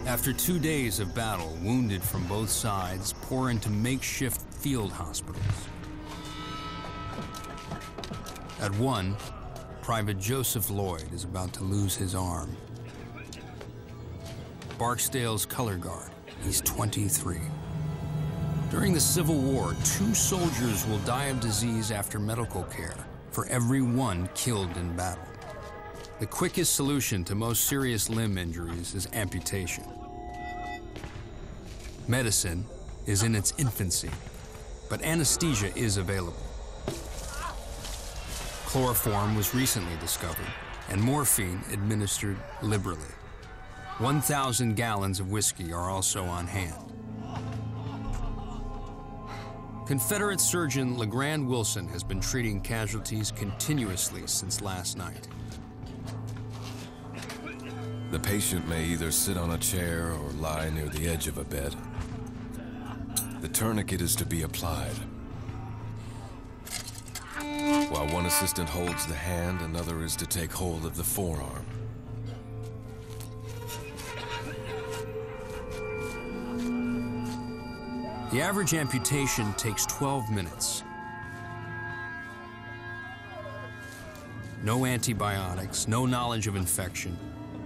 Speaker 1: After 2 days of battle, wounded from both sides pour into makeshift field hospitals. At one, Private Joseph Lloyd is about to lose his arm. Barksdale's color guard, he's 23. During the Civil War, 2 soldiers will die of disease after medical care for every one killed in battle. The quickest solution to most serious limb injuries is amputation. Medicine is in its infancy, but anesthesia is available. Chloroform was recently discovered, and morphine administered liberally. 1,000 gallons of whiskey are also on hand. Confederate surgeon LeGrand Wilson has been treating casualties continuously since last night.
Speaker 11: The patient may either sit on a chair or lie near the edge of a bed. The tourniquet is to be applied. While one assistant holds the hand, another is to take hold of the forearm.
Speaker 1: The average amputation takes 12 minutes. No antibiotics, no knowledge of infection.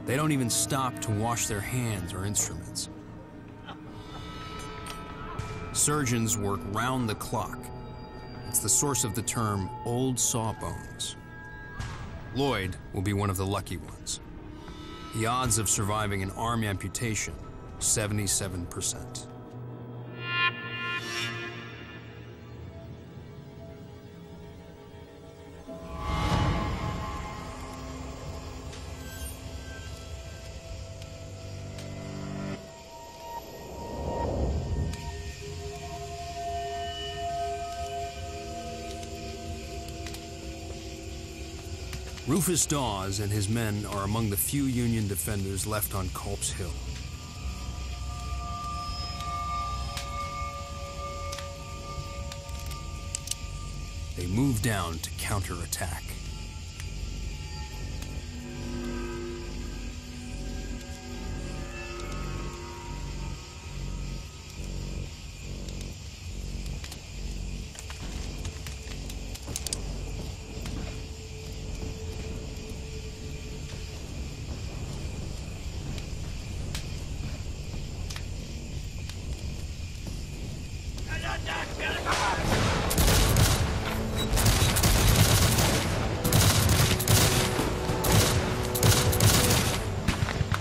Speaker 1: They don't even stop to wash their hands or instruments. Surgeons work round the clock. It's the source of the term old sawbones. Lloyd will be one of the lucky ones. The odds of surviving an arm amputation, 77%. Rufus Dawes and his men are among the few Union defenders left on Culp's Hill. They move down to counterattack.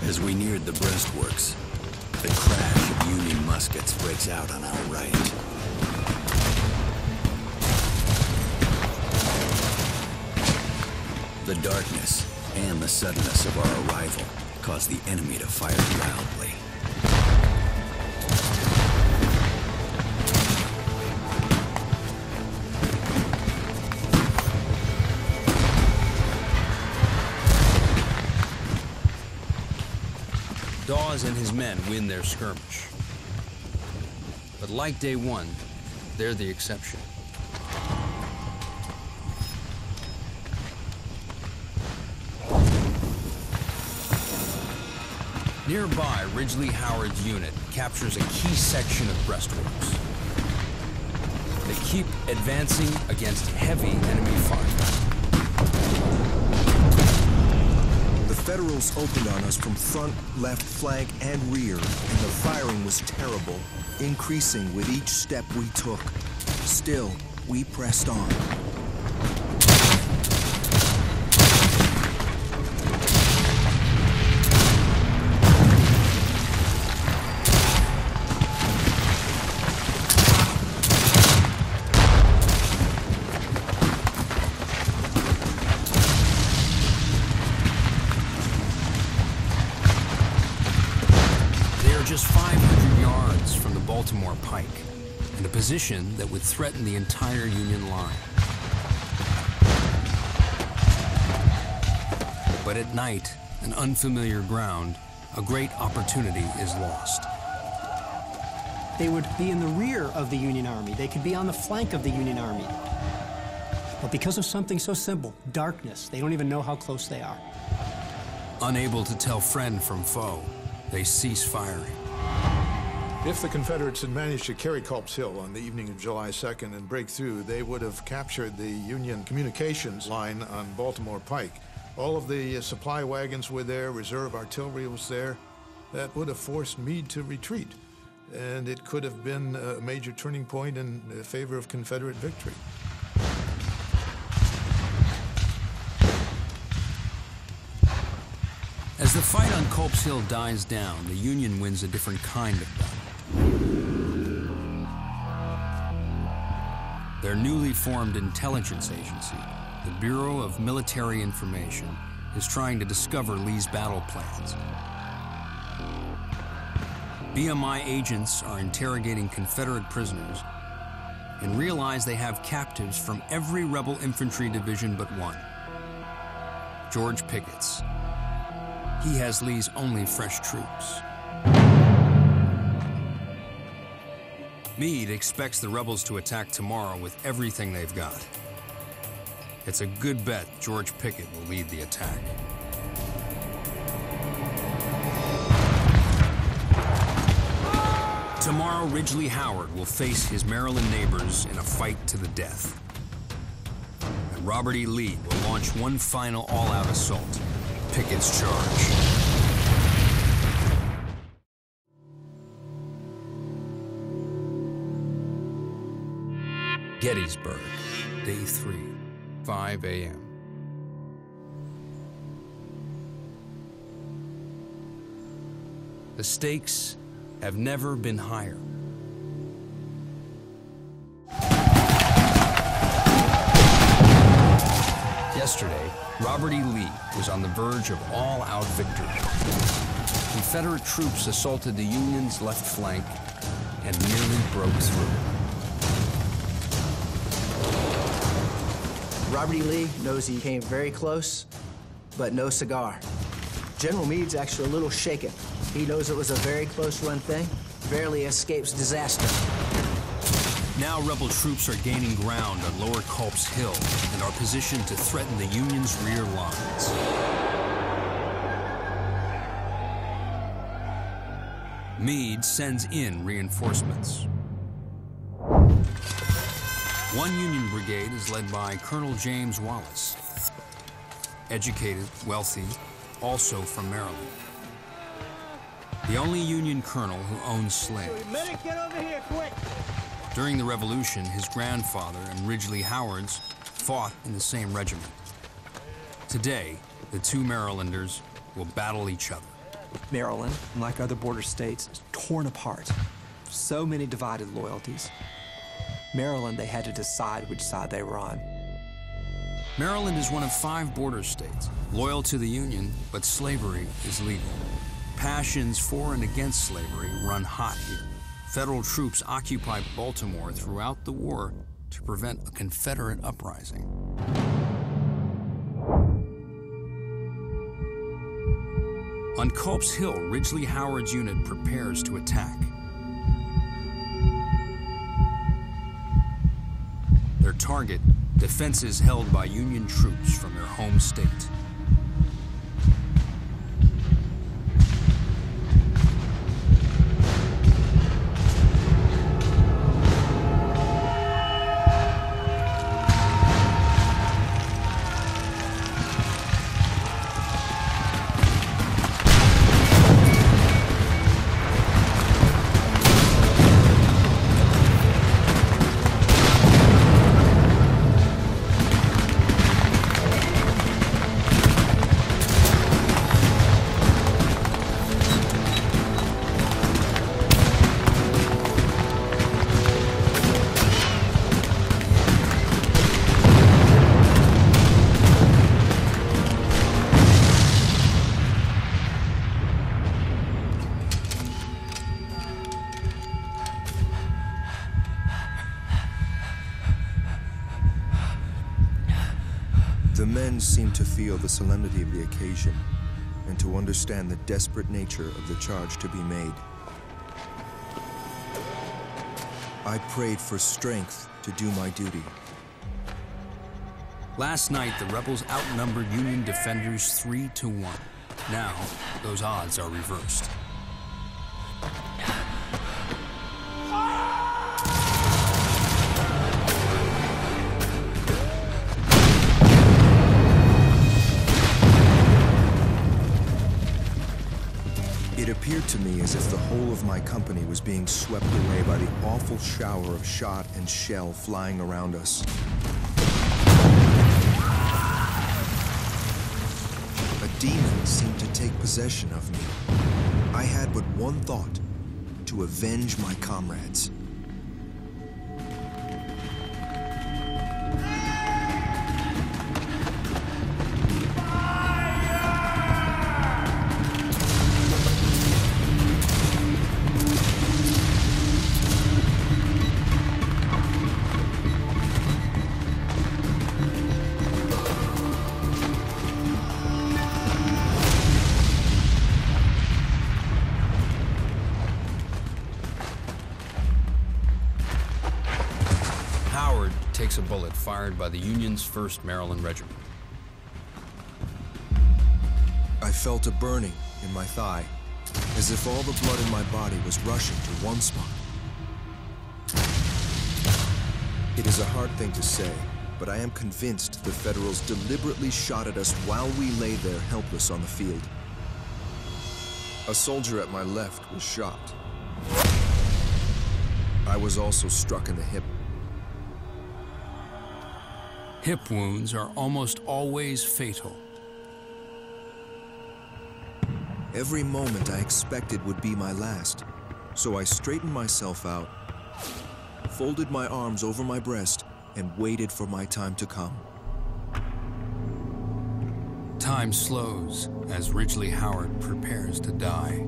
Speaker 2: As we neared the breastworks, the crash of Union muskets breaks out on our right. The darkness and the suddenness of our arrival caused the enemy to fire loudly.
Speaker 1: Dawes and his men win their skirmish. But like day one, they're the exception. Nearby, Ridgely Howard's unit captures a key section of breastworks. They keep advancing against heavy enemy fire.
Speaker 15: The Federals opened on us from front, left, flank, and rear, and the firing was terrible, increasing with each step we took. Still, we pressed on.
Speaker 1: Just 500 yards from the Baltimore Pike, in a position that would threaten the entire Union line. But at night, an unfamiliar ground, a great opportunity is lost.
Speaker 6: They would be in the rear of the Union Army. They could be on the flank of the Union Army. But because of something so simple, darkness, they don't even know how close they are.
Speaker 1: Unable to tell friend from foe, they cease firing.
Speaker 12: If the Confederates had managed to carry Culp's Hill on the evening of July 2nd and break through, they would have captured the Union communications line on Baltimore Pike. All of the supply wagons were there, reserve artillery was there. That would have forced Meade to retreat, and it could have been a major turning point in favor of Confederate victory.
Speaker 1: As the fight on Culp's Hill dies down, the Union wins a different kind of battle. Their newly formed intelligence agency, the Bureau of Military Information, is trying to discover Lee's battle plans. BMI agents are interrogating Confederate prisoners and realize they have captives from every rebel infantry division but one, George Pickett's. He has Lee's only fresh troops. Meade expects the rebels to attack tomorrow with everything they've got. It's a good bet George Pickett will lead the attack. Tomorrow, Ridgely Howard will face his Maryland neighbors in a fight to the death. And Robert E. Lee will launch one final all-out assault, Pickett's charge. Gettysburg, Day 3, 5 a.m. The stakes have never been higher. Yesterday, Robert E. Lee was on the verge of all-out victory. Confederate troops assaulted the Union's left flank and nearly broke through.
Speaker 7: Robert E. Lee knows he came very close, but no cigar. General Meade's actually a little shaken. He knows it was a very close run thing, barely escapes disaster.
Speaker 1: Now rebel troops are gaining ground on Lower Culp's Hill and are positioned to threaten the Union's rear lines. Meade sends in reinforcements. One Union brigade is led by Colonel James Wallace, educated, wealthy, also from Maryland. The only Union colonel who owns slaves.
Speaker 16: Medic, get over here, quick!
Speaker 1: During the Revolution, his grandfather and Ridgely Howard's fought in the same regiment. Today, the two Marylanders will battle each other.
Speaker 9: Maryland, like other border states, is torn apart. So many divided loyalties. Maryland, they had to decide which side they were on.
Speaker 1: Maryland is one of 5 border states, loyal to the Union, but slavery is legal. Passions for and against slavery run hot here. Federal troops occupied Baltimore throughout the war to prevent a Confederate uprising. On Culp's Hill, Ridgely Howard's unit prepares to attack. Their target, defenses held by Union troops from their home state.
Speaker 15: The men seemed to feel the solemnity of the occasion and to understand the desperate nature of the charge to be made. I prayed for strength to do my duty.
Speaker 1: Last night, the rebels outnumbered Union defenders 3-1. Now, those odds are reversed.
Speaker 15: It appeared to me as if the whole of my company was being swept away by the awful shower of shot and shell flying around us. A demon seemed to take possession of me. I had but one thought: to avenge my comrades.
Speaker 1: Takes a bullet fired by the Union's 1st Maryland Regiment.
Speaker 15: I felt a burning in my thigh, as if all the blood in my body was rushing to one spot. It is a hard thing to say, but I am convinced the Federals deliberately shot at us while we lay there helpless on the field. A soldier at my left was shot. I was also struck in the hip.
Speaker 1: Hip wounds are almost always fatal.
Speaker 15: Every moment I expected would be my last, so I straightened myself out, folded my arms over my breast, and waited for my time to come.
Speaker 1: Time slows as Ridgely Howard prepares to die.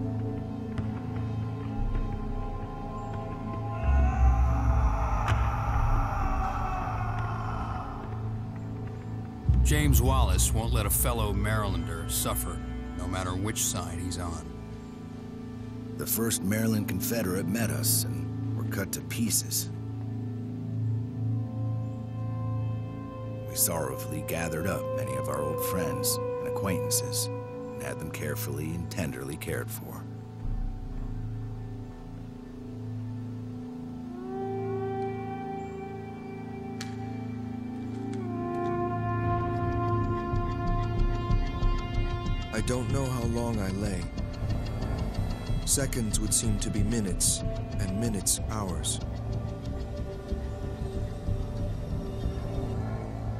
Speaker 1: James Wallace won't let a fellow Marylander suffer, no matter which side he's on.
Speaker 13: The 1st Maryland Confederate met us and were cut to pieces. We sorrowfully gathered up many of our old friends and acquaintances and had them carefully and tenderly cared for.
Speaker 15: I don't know how long I lay. Seconds would seem to be minutes, and minutes hours.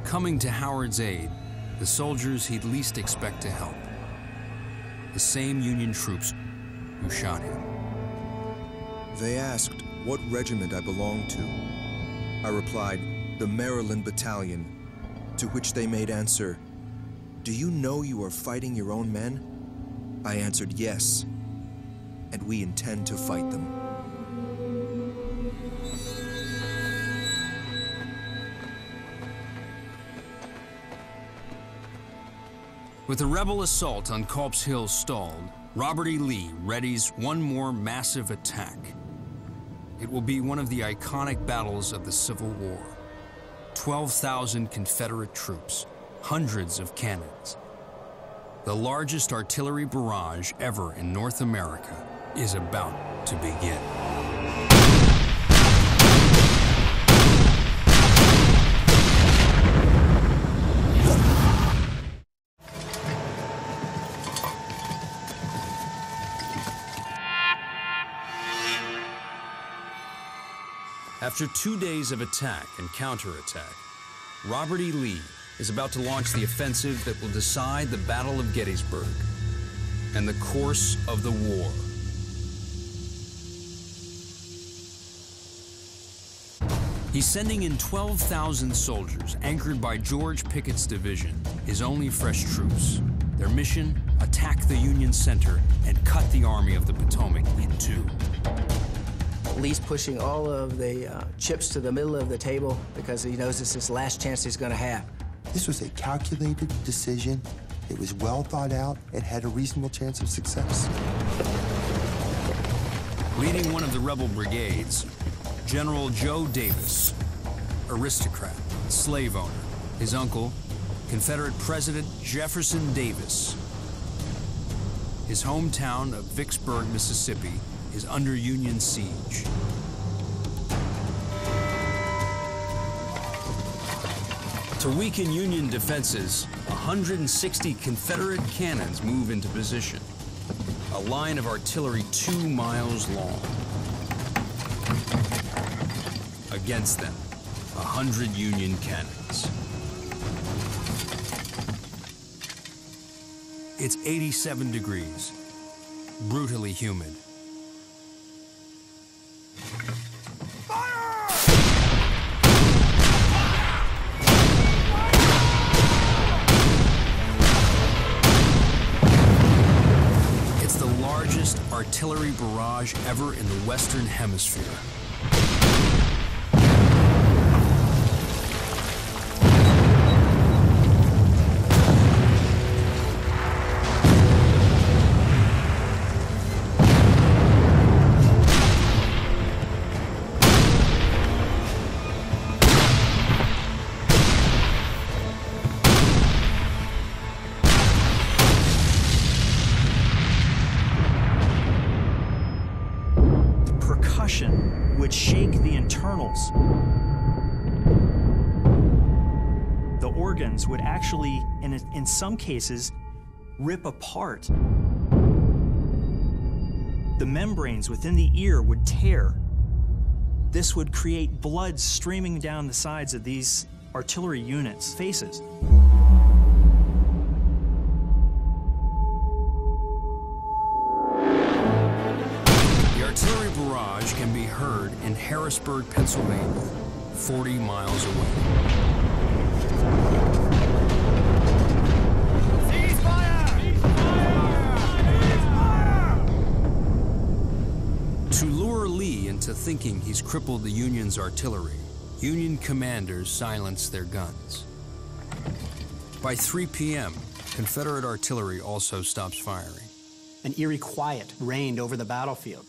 Speaker 1: Coming to Howard's aid, the soldiers he'd least expect to help. The same Union troops who shot him.
Speaker 15: They asked what regiment I belonged to. I replied, the Maryland Battalion, to which they made answer, "Do you know you are fighting your own men?" I answered, "Yes, and we intend to fight them."
Speaker 1: With the rebel assault on Culp's Hill stalled, Robert E. Lee readies one more massive attack. It will be one of the iconic battles of the Civil War. 12,000 Confederate troops, hundreds of cannons. The largest artillery barrage ever in North America is about to begin. After 2 days of attack and counterattack, Robert E. Lee is about to launch the offensive that will decide the Battle of Gettysburg and the course of the war. He's sending in 12,000 soldiers anchored by George Pickett's division, his only fresh troops. Their mission, attack the Union center and cut the Army of the Potomac in two.
Speaker 7: Lee's pushing all of the chips to the middle of the table because he knows this is the last chance he's going to have.
Speaker 5: This was a calculated decision. It was well thought out. It had a reasonable chance of success.
Speaker 1: Leading one of the rebel brigades, General Joe Davis, aristocrat, slave owner. His uncle, Confederate President Jefferson Davis. His hometown of Vicksburg, Mississippi, is under Union siege. To weaken Union defenses, 160 Confederate cannons move into position. A line of artillery 2 miles long. Against them, 100 Union cannons. It's 87 degrees, brutally humid. It's the largest artillery barrage ever in the Western Hemisphere.
Speaker 6: Would shake the internals. The organs would actually, in some cases, rip apart. The membranes within the ear would tear. This would create blood streaming down the sides of these artillery units' faces.
Speaker 1: Can be heard in Harrisburg, Pennsylvania, 40 miles away. Ceasefire! To lure Lee into thinking he's crippled the Union's artillery, Union commanders silence their guns. By 3 p.m., Confederate artillery also stops firing.
Speaker 6: An eerie quiet reigned over the battlefield.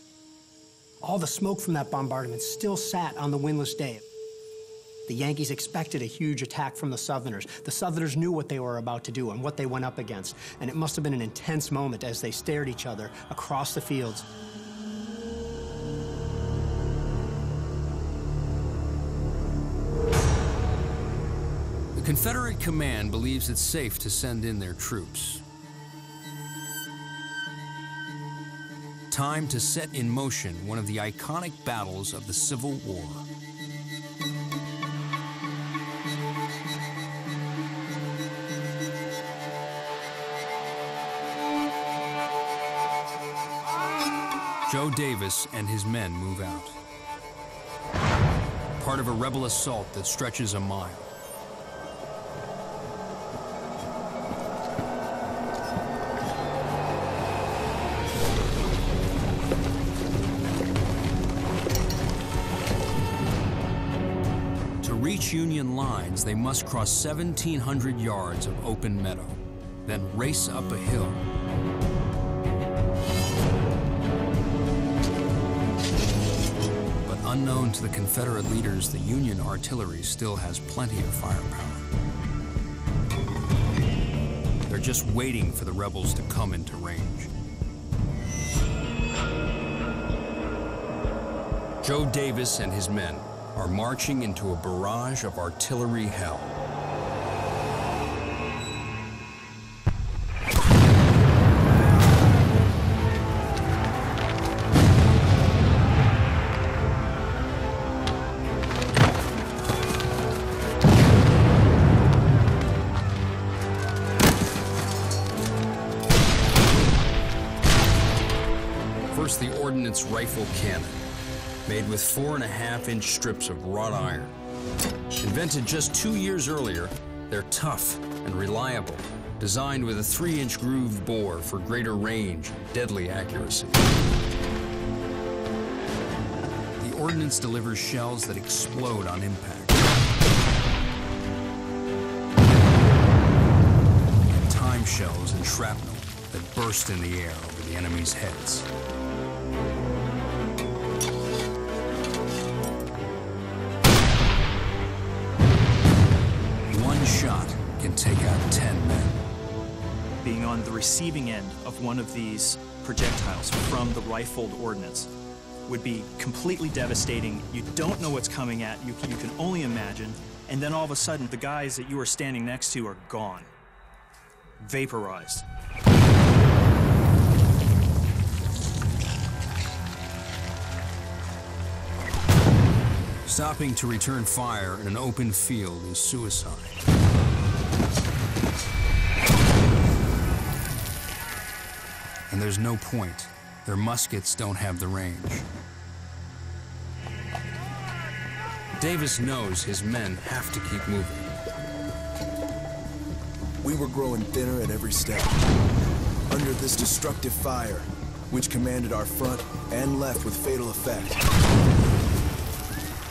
Speaker 6: All the smoke from that bombardment still sat on the windless day. The Yankees expected a huge attack from the Southerners. The Southerners knew what they were about to do and what they went up against, and it must have been an intense moment as they stared each other across the fields.
Speaker 1: The Confederate command believes it's safe to send in their troops. Time to set in motion one of the iconic battles of the Civil War. Joe Davis and his men move out. Part of a rebel assault that stretches a mile. To reach Union lines, they must cross 1,700 yards of open meadow, then race up a hill. Unknown to the Confederate leaders, the Union artillery still has plenty of firepower. They're just waiting for the rebels to come into range. Joe Davis and his men are marching into a barrage of artillery hell. First, the ordnance rifle cannon, made with 4.5-inch strips of wrought iron. Invented just 2 years earlier, they're tough and reliable, designed with a 3-inch grooved bore for greater range and deadly accuracy. The ordnance delivers shells that explode on impact. And time shells and shrapnel that burst in the air over the enemy's heads. One shot can take out 10 men.
Speaker 16: Being on the receiving end of one of these projectiles from the rifled ordnance would be completely devastating. You don't know what's coming at you. You can only imagine. And then all of a sudden, the guys that you are standing next to are gone, vaporized.
Speaker 1: Stopping to return fire in an open field is suicide. And there's no point. Their muskets don't have the range. Davis knows his men have to keep moving.
Speaker 15: We were growing thinner at every step. Under this destructive fire, which commanded our front and left with fatal effect.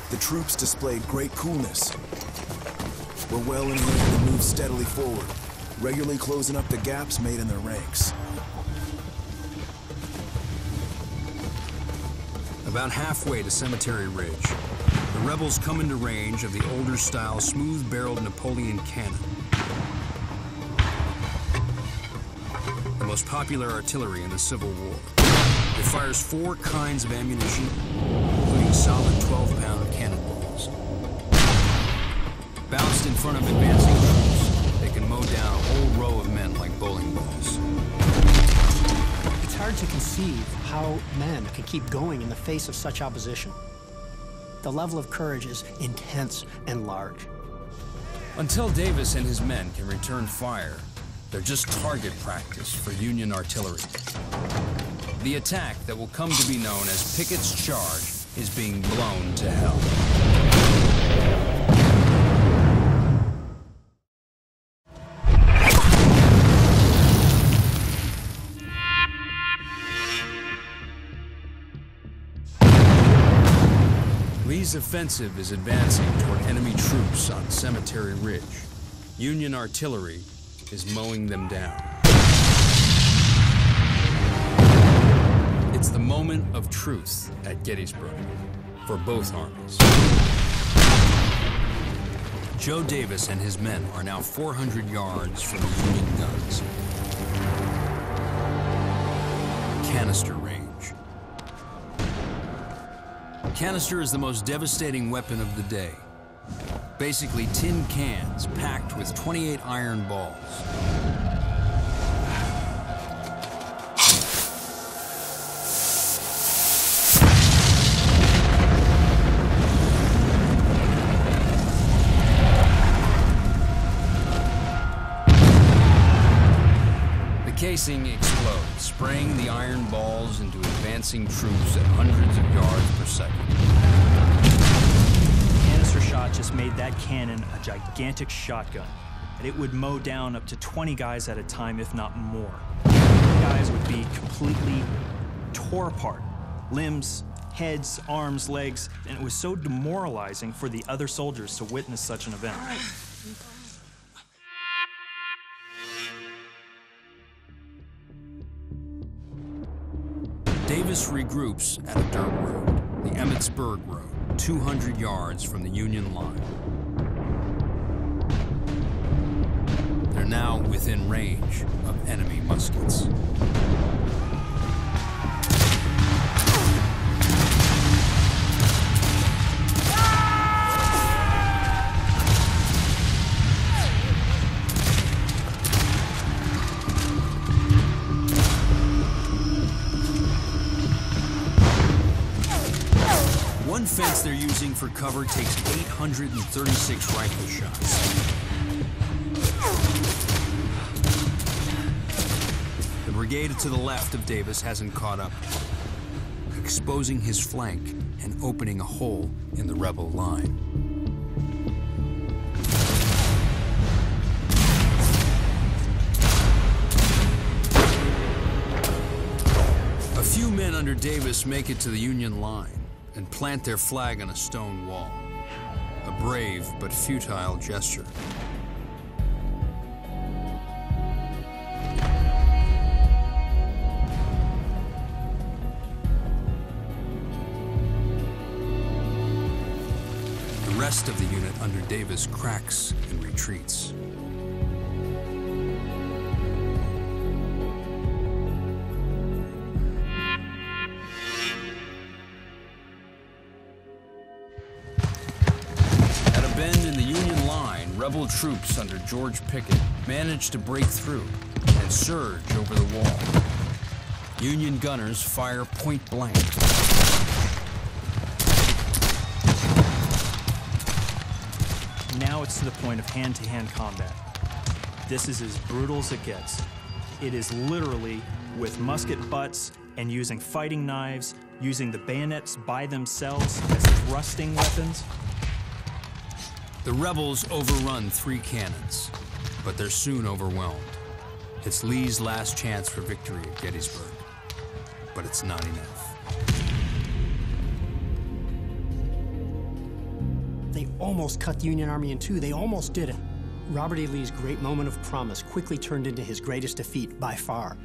Speaker 15: The troops displayed great coolness. We're well in hand to move steadily forward, regularly closing up the gaps made in their ranks.
Speaker 1: About halfway to Cemetery Ridge, the rebels come into range of the older-style, smooth-barreled Napoleon cannon. The most popular artillery in the Civil War. It fires 4 kinds of ammunition, including solid 12-pound cannonballs. Bounced in front of advancing troops, they can mow down a whole row of men like bowling balls.
Speaker 6: It's hard to conceive how men could keep going in the face of such opposition. The level of courage is intense and large.
Speaker 1: Until Davis and his men can return fire, they're just target practice for Union artillery. The attack that will come to be known as Pickett's Charge is being blown to hell. Lee's offensive is advancing toward enemy troops on Cemetery Ridge. Union artillery is mowing them down. It's the moment of truth at Gettysburg for both armies. Joe Davis and his men are now 400 yards from the Union guns. Canister range. Canister is the most devastating weapon of the day. Basically tin cans packed with 28 iron balls. The casing explodes, spraying the iron balls into advancing troops at hundreds of yards per second.
Speaker 16: Canister shot just made that cannon a gigantic shotgun, and it would mow down up to 20 guys at a time, if not more. Guys would be completely tore apart, limbs, heads, arms, legs, and it was so demoralizing for the other soldiers to witness such an event.
Speaker 1: Davis regroups at a dirt road, the Emmitsburg Road, 200 yards from the Union line. They're now within range of enemy muskets. One fence they're using for cover takes 836 rifle shots. The brigade to the left of Davis hasn't caught up, exposing his flank and opening a hole in the rebel line. A few men under Davis make it to the Union line and plant their flag on a stone wall. A brave but futile gesture. The rest of the unit under Davis cracks and retreats. Rebel troops under George Pickett managed to break through and surge over the wall. Union gunners fire point blank.
Speaker 16: Now it's to the point of hand-to-hand combat. This is as brutal as it gets. It is literally with musket butts and using fighting knives, using the bayonets by themselves as thrusting weapons.
Speaker 1: The rebels overrun 3 cannons, but they're soon overwhelmed. It's Lee's last chance for victory at Gettysburg, but it's not enough.
Speaker 6: They almost cut the Union Army in two. They almost did it. Robert E. Lee's great moment of promise quickly turned into his greatest defeat by far.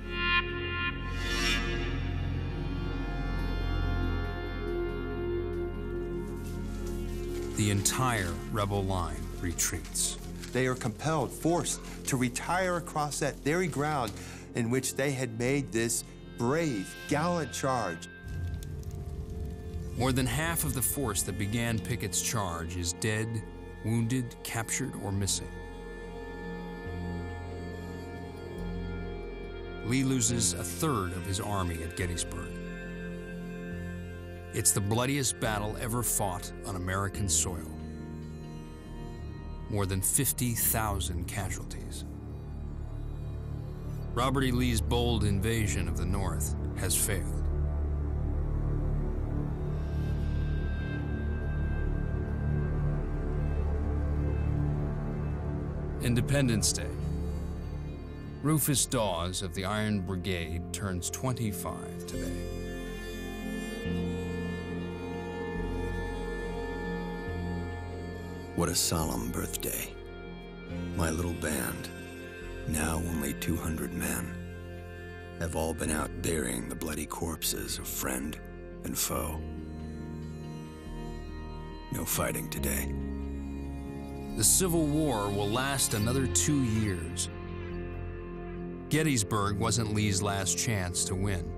Speaker 1: The entire rebel line retreats.
Speaker 5: They are compelled, forced to retire across that very ground in which they had made this brave, gallant charge.
Speaker 1: More than half of the force that began Pickett's charge is dead, wounded, captured, or missing. Lee loses a third of his army at Gettysburg. It's the bloodiest battle ever fought on American soil. More than 50,000 casualties. Robert E. Lee's bold invasion of the North has failed. Independence Day. Rufus Dawes of the Iron Brigade turns 25 today.
Speaker 2: What a solemn birthday. My little band, now only 200 men, have all been out burying the bloody corpses of friend and foe. No fighting today.
Speaker 1: The Civil War will last another 2 years. Gettysburg wasn't Lee's last chance to win,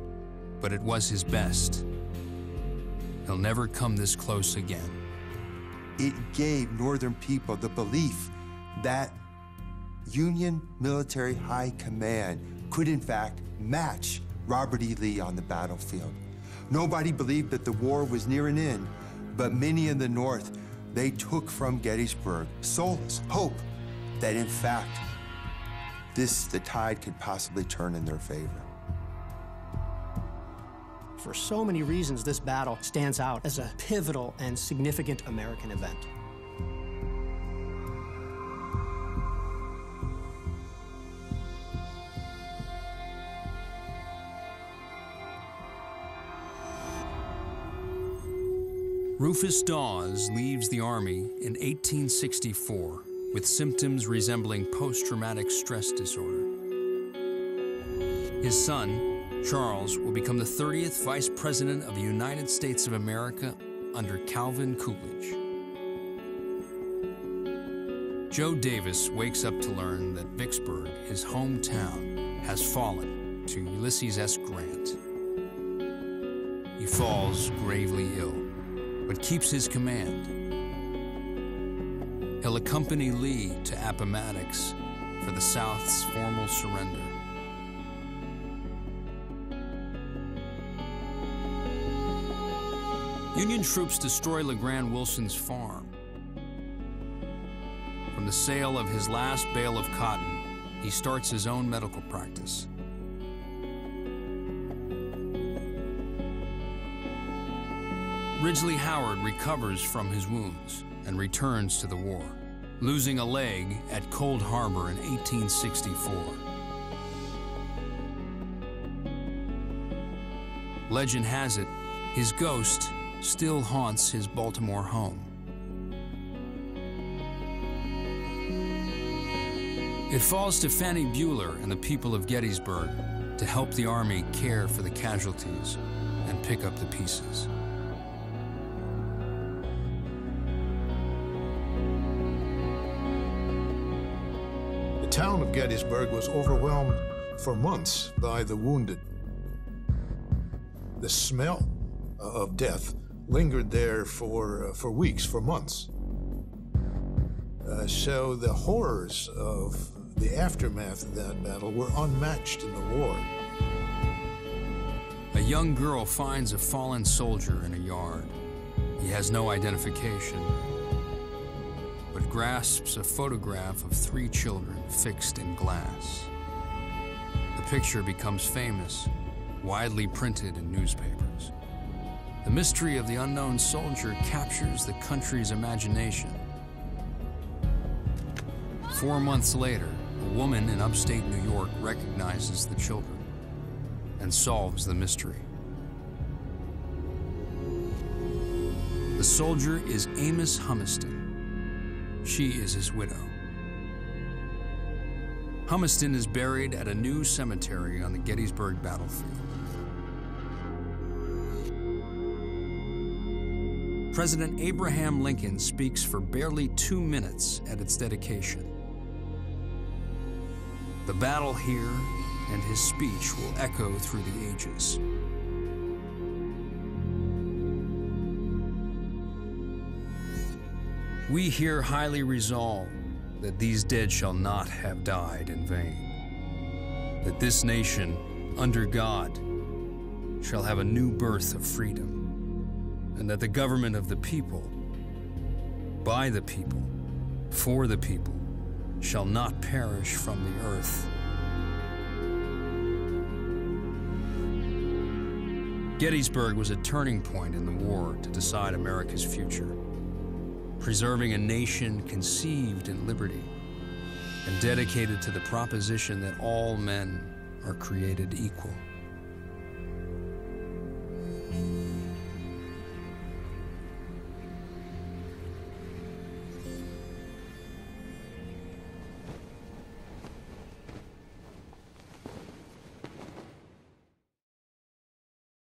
Speaker 1: but it was his best. He'll never come this close again.
Speaker 5: It gave Northern people the belief that Union military high command could in fact match Robert E. Lee on the battlefield. Nobody believed that the war was near an end, but many in the North, they took from Gettysburg solace, hope, that in fact, the tide could possibly turn in their favor.
Speaker 6: For so many reasons, this battle stands out as a pivotal and significant American event.
Speaker 1: Rufus Dawes leaves the Army in 1864 with symptoms resembling post-traumatic stress disorder. His son, Charles, will become the 30th Vice President of the United States of America under Calvin Coolidge. Joe Davis wakes up to learn that Vicksburg, his hometown, has fallen to Ulysses S. Grant. He falls gravely ill, but keeps his command. He'll accompany Lee to Appomattox for the South's formal surrender. Union troops destroy LeGrand Wilson's farm. From the sale of his last bale of cotton, he starts his own medical practice. Ridgely Howard recovers from his wounds and returns to the war, losing a leg at Cold Harbor in 1864. Legend has it, his ghost still haunts his Baltimore home. It falls to Fannie Bueller and the people of Gettysburg to help the Army care for the casualties and pick up the pieces.
Speaker 12: The town of Gettysburg was overwhelmed for months by the wounded. The smell of death lingered there for weeks, for months. So the horrors of the aftermath of that battle were unmatched in the war.
Speaker 1: A young girl finds a fallen soldier in a yard. He has no identification, but grasps a photograph of 3 children fixed in glass. The picture becomes famous, widely printed in newspapers. The mystery of the unknown soldier captures the country's imagination. 4 months later, a woman in upstate New York recognizes the children and solves the mystery. The soldier is Amos Humiston. She is his widow. Humiston is buried at a new cemetery on the Gettysburg battlefield. President Abraham Lincoln speaks for barely 2 minutes at its dedication. The battle here and his speech will echo through the ages. We here highly resolve that these dead shall not have died in vain, that this nation, under God, shall have a new birth of freedom, and that the government of the people, by the people, for the people, shall not perish from the earth. Gettysburg was a turning point in the war to decide America's future, preserving a nation conceived in liberty and dedicated to the proposition that all men are created equal.